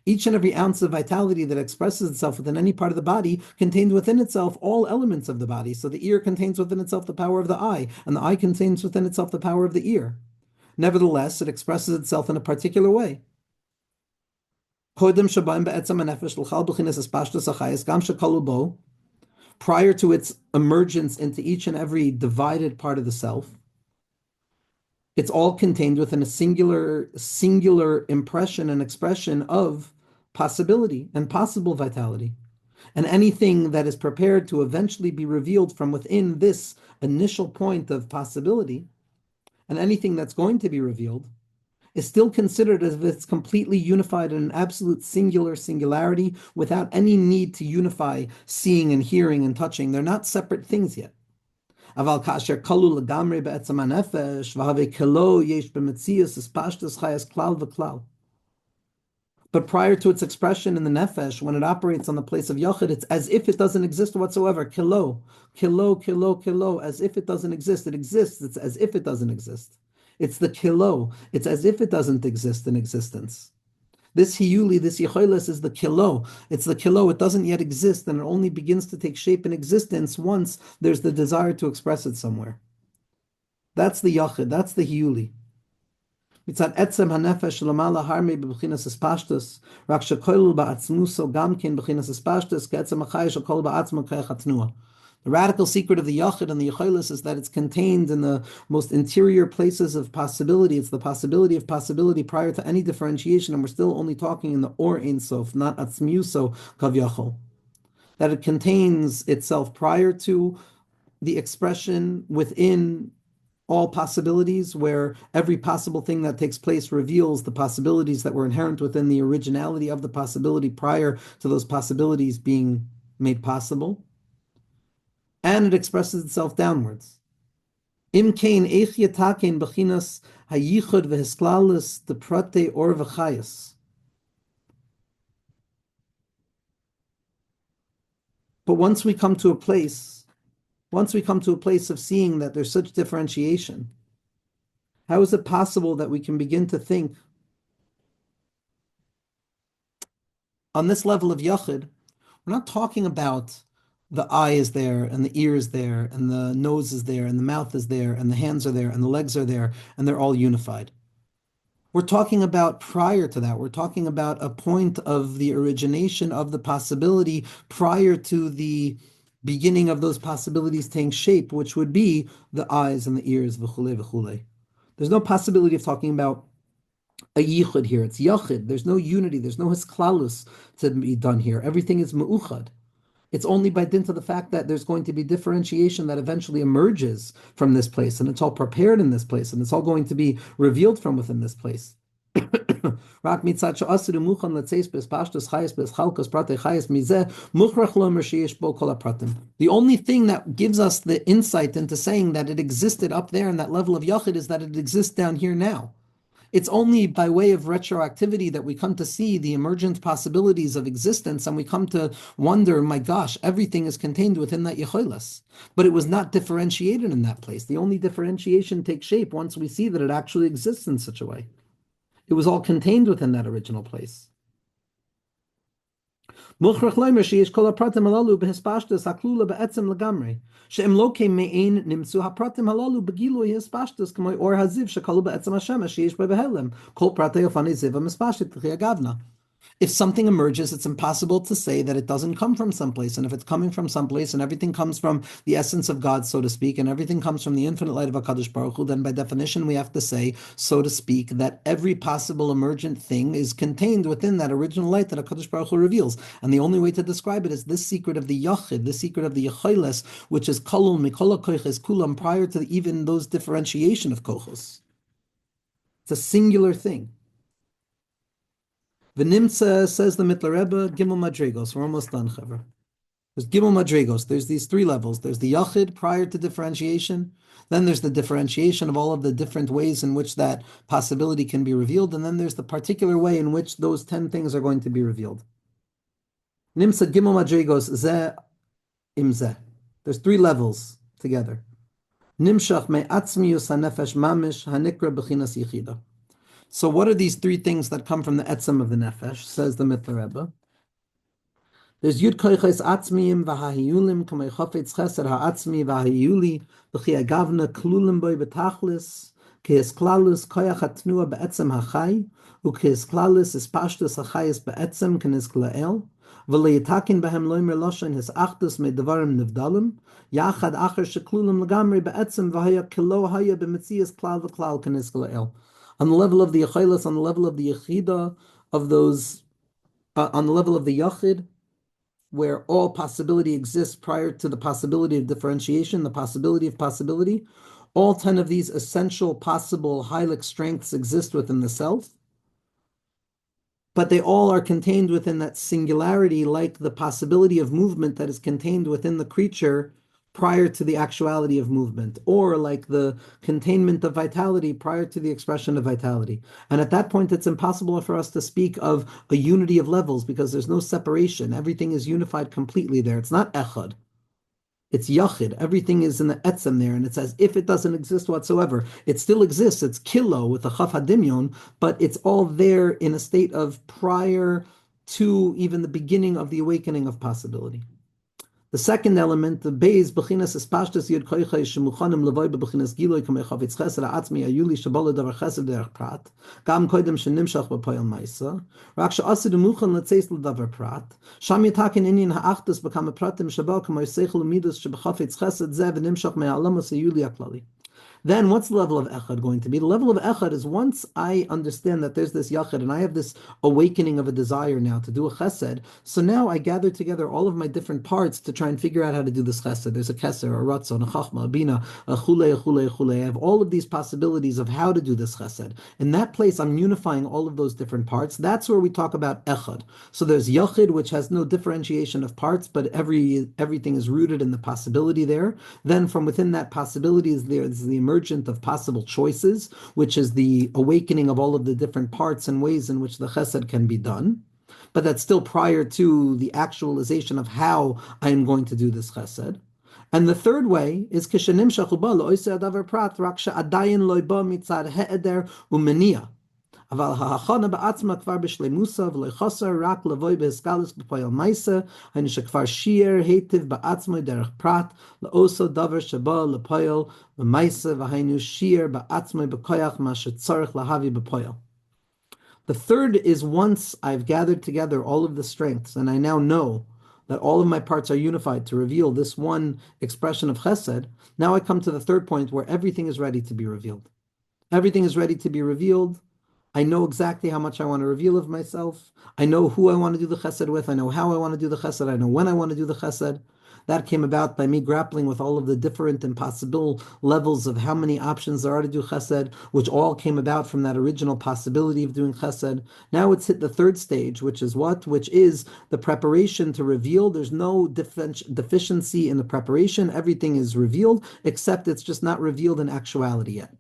each and every ounce of vitality that expresses itself within any part of the body contains within itself all elements of the body. So the ear contains within itself the power of the eye, and the eye contains within itself the power of the ear. Nevertheless, it expresses itself in a particular way. Prior to its emergence into each and every divided part of the self, it's all contained within a singular impression and expression of possibility and possible vitality. And anything that is prepared to eventually be revealed from within this initial point of possibility, and anything that's going to be revealed, is still considered as if it's completely unified in an absolute singularity without any need to unify seeing and hearing and touching. They're not separate things yet. But prior to its expression in the nefesh, when it operates on the place of Yachid, it's as if it doesn't exist whatsoever. Kilo, as if it doesn't exist. It exists, it's as if it doesn't exist. It's the kilo. It's as if it doesn't exist in existence. This hiyuli, this yecholes is the kilo. It's the kilo. It doesn't yet exist, and it only begins to take shape in existence once there's the desire to express it somewhere. That's the yachid. That's the hiyuli. Mitzad etzem hanefesh lamala harmei b'bchinas espashtus, rak shekoil ba'atzmuso gamkin b'chinas espashtus, ke'etzem achai shekol ba'atzmo ke'ech atnua. The radical secret of the Yachid and the Yecholis is that it's contained in the most interior places of possibility. It's the possibility of possibility prior to any differentiation, and we're still only talking in the Or Ein Sof, not Atzmiuso Kav Yachol. That it contains itself prior to the expression within all possibilities, where every possible thing that takes place reveals the possibilities that were inherent within the originality of the possibility prior to those possibilities being made possible, and it expresses itself downwards. Im kein eich yatakein bechinas HaYichud v'hisklalis de prate or v'chayas. But once we come to a place of seeing that there's such differentiation, how is it possible that we can begin to think on this level of Yachid? We're not talking about the eye is there and the ear is there and the nose is there and the mouth is there and the hands are there and the legs are there and they're all unified. We're talking about prior to that. We're talking about a point of the origination of the possibility prior to the beginning of those possibilities taking shape, which would be the eyes and the ears, v'chule, v'chule. There's no possibility of talking about a yichud here. It's yachid. There's no unity. There's no hisklalus to be done here. Everything is me'uchad. It's only by dint of the fact that there's going to be differentiation that eventually emerges from this place, and it's all prepared in this place, and it's all going to be revealed from within this place. The only thing that gives us the insight into saying that it existed up there in that level of Yachid is that it exists down here now. It's only by way of retroactivity that we come to see the emergent possibilities of existence, and we come to wonder, my gosh, everything is contained within that Yecholas. But it was not differentiated in that place. The only differentiation takes shape once we see that it actually exists in such a way. It was all contained within that original place. Mukhrach leimer sheyesh kol hapratim halalu behespashtus haklula be'etzem legamrei she'em lo kemein nimtzu hapratim halalu begilui hespashtus k'moi or haziv shekalu be'etzem Hashem sheyesh be'behelem kol pratei ofani ziv ha'mespashit t'chi agavna. If something emerges, it's impossible to say that it doesn't come from someplace. And if it's coming from someplace and everything comes from the essence of God, so to speak, and everything comes from the infinite light of HaKadosh Baruch Hu, then by definition we have to say, so to speak, that every possible emergent thing is contained within that original light that HaKadosh Baruch Hu reveals. And the only way to describe it is this secret of the Yachid, the secret of the Yecholes, which is Kalul Mikola Koiches Kulam, prior to even those differentiation of Kochos. It's a singular thing. V'nimtza, says the Mitteler Rebbe, Gimel Madrigos. We're almost done, Chaver. There's Gimel Madrigos. There's these three levels. There's the Yachid prior to differentiation. Then there's the differentiation of all of the different ways in which that possibility can be revealed. And then there's the particular way in which those 10 things are going to be revealed. Nimtza Gimel Madrigos Zeh Im Zeh. There's three levels together. Nimshach me'atzmius hanefesh mamish hanikra b'chinas yichida. So what are these three things that come from the etzem of the nefesh, says the Mitteler Rebbe? There's Yud Koiches Atzmiyim V'Hahiyulim Kamei Chofetz Chesed Ha'atzmi V'Hahiyuli B'Chi Agavna Klulim Boi B'Tachlis K'His Klalus Koyach HaTnua B'Etzem HaChay U'K'His Klalus Is Pashtus HaChayis B'Etzem K'Nis Kla'el V'Le'yitakin B'Hem Loimer Loshen His Achdus Me'Devarim Nivdalim Yachad Acher Sheklulim L'Gamri B'Etzem V'Haya Kilo Haya B'Metzias Klal V'Klal K'Nis Kla'el. On the level of the Yechilas, on the level of the Yechida, of those, on the level of the Yachid, where all possibility exists prior to the possibility of differentiation, the possibility of possibility, all 10 of these essential possible Heilig strengths exist within the self, but they all are contained within that singularity, like the possibility of movement that is contained within the creature prior to the actuality of movement, or like the containment of vitality prior to the expression of vitality. And at that point, it's impossible for us to speak of a unity of levels because there's no separation. Everything is unified completely there. It's not echad. It's yachid. Everything is in the etzem there, and it's as if it doesn't exist whatsoever. It still exists. It's kilo with the chaf hadimyon, but it's all there in a state of prior to even the beginning of the awakening of possibility. The second element, the base, b'chinas espashtus yud koichai shemuchanim levoy b'chinas giloi kamei chavetz chesed ha'atzmi ayuli shabala davar chesed derech prat gam koidem shenimshach b'poyel maisa rak she'asid umuchan letzeis l'davar prat sham yitakin inyan ha'achtus b'kam pratim shabal kamei seichel umidus sheb'chafetz chesed zeh v'nimshach me'alamos ayuli aklali. Then what's the level of echad going to be? The level of echad is once I understand that there's this yachid and I have this awakening of a desire now to do a chesed, so now I gather together all of my different parts to try and figure out how to do this chesed. There's a keser, a ratzon, a chachma, a bina, a chule, a chule, a chule. I have all of these possibilities of how to do this chesed. In that place, I'm unifying all of those different parts. That's where we talk about echad. So there's yachid, which has no differentiation of parts, but everything is rooted in the possibility there. Then from within that possibility is the emergent of possible choices, which is the awakening of all of the different parts and ways in which the chesed can be done. But that's still prior to the actualization of how I am going to do this chesed. And the third way is kishenim shachuba lo'oisei adavar prat rak she'adayin loiba mitzad he'eder umenia. אבל ההכנה בעצמה כבר בשלמוסה ולא חסר רק לבוא בהסקלוס בפועל מייסה, היינו שכבר שיר היטב בעצמו דרך פרט, לעושו דבר שבא לפועל ומייסה, והיינו שיר בעצמו בכוח מה שצריך להביא בפועל. The third is once I've gathered together all of the strengths and I now know that all of my parts are unified to reveal this one expression of chesed, now I come to the third point where everything is ready to be revealed. Everything is ready to be revealed. I know exactly how much I want to reveal of myself. I know who I want to do the chesed with. I know how I want to do the chesed. I know when I want to do the chesed. That came about by me grappling with all of the different and possible levels of how many options there are to do chesed, which all came about from that original possibility of doing chesed. Now it's hit the third stage, which is what? Which is the preparation to reveal. There's no deficiency in the preparation. Everything is revealed, except it's just not revealed in actuality yet.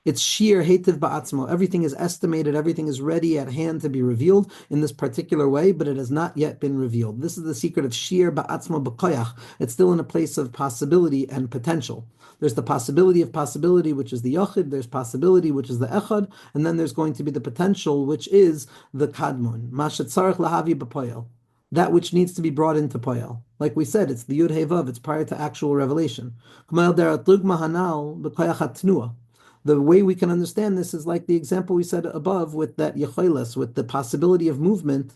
It's sheer hetiv ba'atzmo. Everything is estimated, everything is ready at hand to be revealed in this particular way, but it has not yet been revealed. This is the secret of sheer ba'atzmo b'koyach. It's still in a place of possibility and potential. There's the possibility of possibility, which is the yachid, there's possibility, which is the echad, and then there's going to be the potential, which is the kadmon. Mashatzarech lahavi b'poyel. That which needs to be brought into poyel. Like we said, it's the yud hey vav, it's prior to actual revelation. The way we can understand this is like the example we said above with that yecholes, with the possibility of movement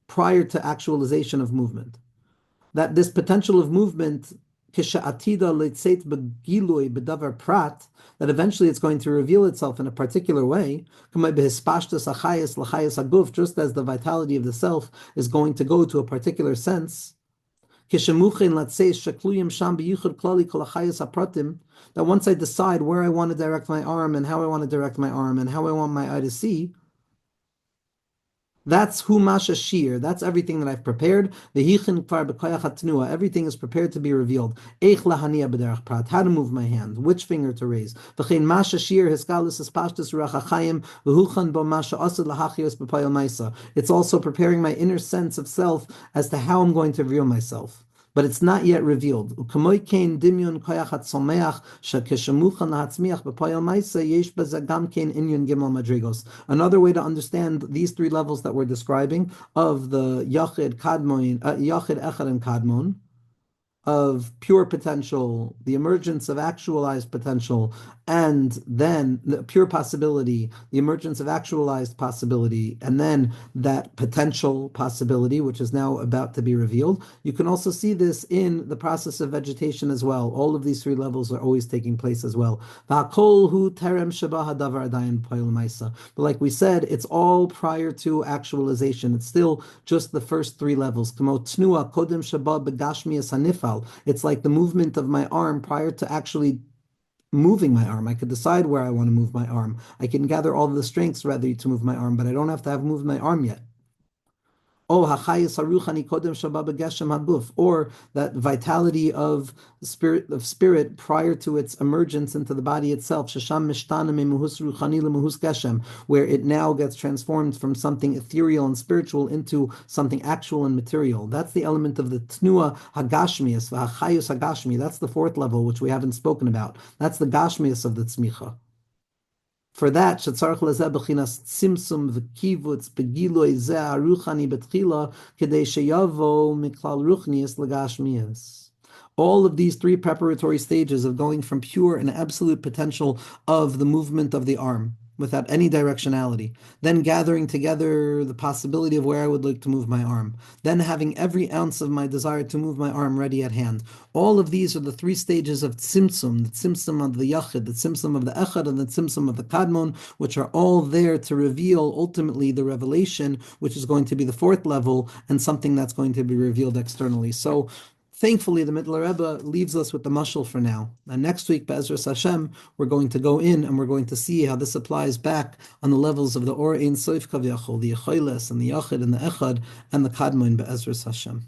prior to actualization of movement. That this potential of movement, that eventually it's going to reveal itself in a particular way, just as the vitality of the self is going to go to a particular sense. That once I decide where I want to direct my arm and how I want to direct my arm and how I want my eye to see, that's humasha shir. That's everything that I've prepared. Everything is prepared to be revealed. How to move my hand, which finger to raise. It's also preparing my inner sense of self as to how I'm going to reveal myself. But it's not yet revealed. Another way to understand these three levels that we're describing of the Yachid, Kadmon, Yachid, Echad, and Kadmon, of pure potential, the emergence of actualized potential, and then the pure possibility, the emergence of actualized possibility, and then that potential possibility, which is now about to be revealed. You can also see this in the process of vegetation as well. All of these three levels are always taking place as well. But like we said, it's all prior to actualization. It's still just the first three levels. It's like the movement of my arm prior to actually moving my arm. I could decide where I want to move my arm. I can gather all of the strengths ready to move my arm, but I don't have to have moved my arm yet. Or that vitality of spirit prior to its emergence into the body itself, where it now gets transformed from something ethereal and spiritual into something actual and material. That's the element of the tnua hagashmias, v'hachayus hagashmi. That's the fourth level, which we haven't spoken about. That's the gashmias of the tzmicha. For that, shetzarich lezeh b'chinas tzimtzum v'kivutz begiloi zeh aruchani betchila kedei sheyavo miklal ruchnias legashmias. All of these three preparatory stages of going from pure and absolute potential of the movement of the arm without any directionality, then gathering together the possibility of where I would like to move my arm, then having every ounce of my desire to move my arm ready at hand. All of these are the three stages of tzimtzum, the tzimtzum of the yachid, the tzimtzum of the echad, and the tzimtzum of the kadmon, which are all there to reveal ultimately the revelation, which is going to be the fourth level, and something that's going to be revealed externally. So thankfully, the Mitteler Rebbe leaves us with the mashal for now. And next week, Be'ezras Hashem, we're going to go in and we're going to see how this applies back on the levels of the Or Ein Sof Kaviyachol, the Yecholes and the Yachid and the Echad and the Kadmon Be'ezras Hashem.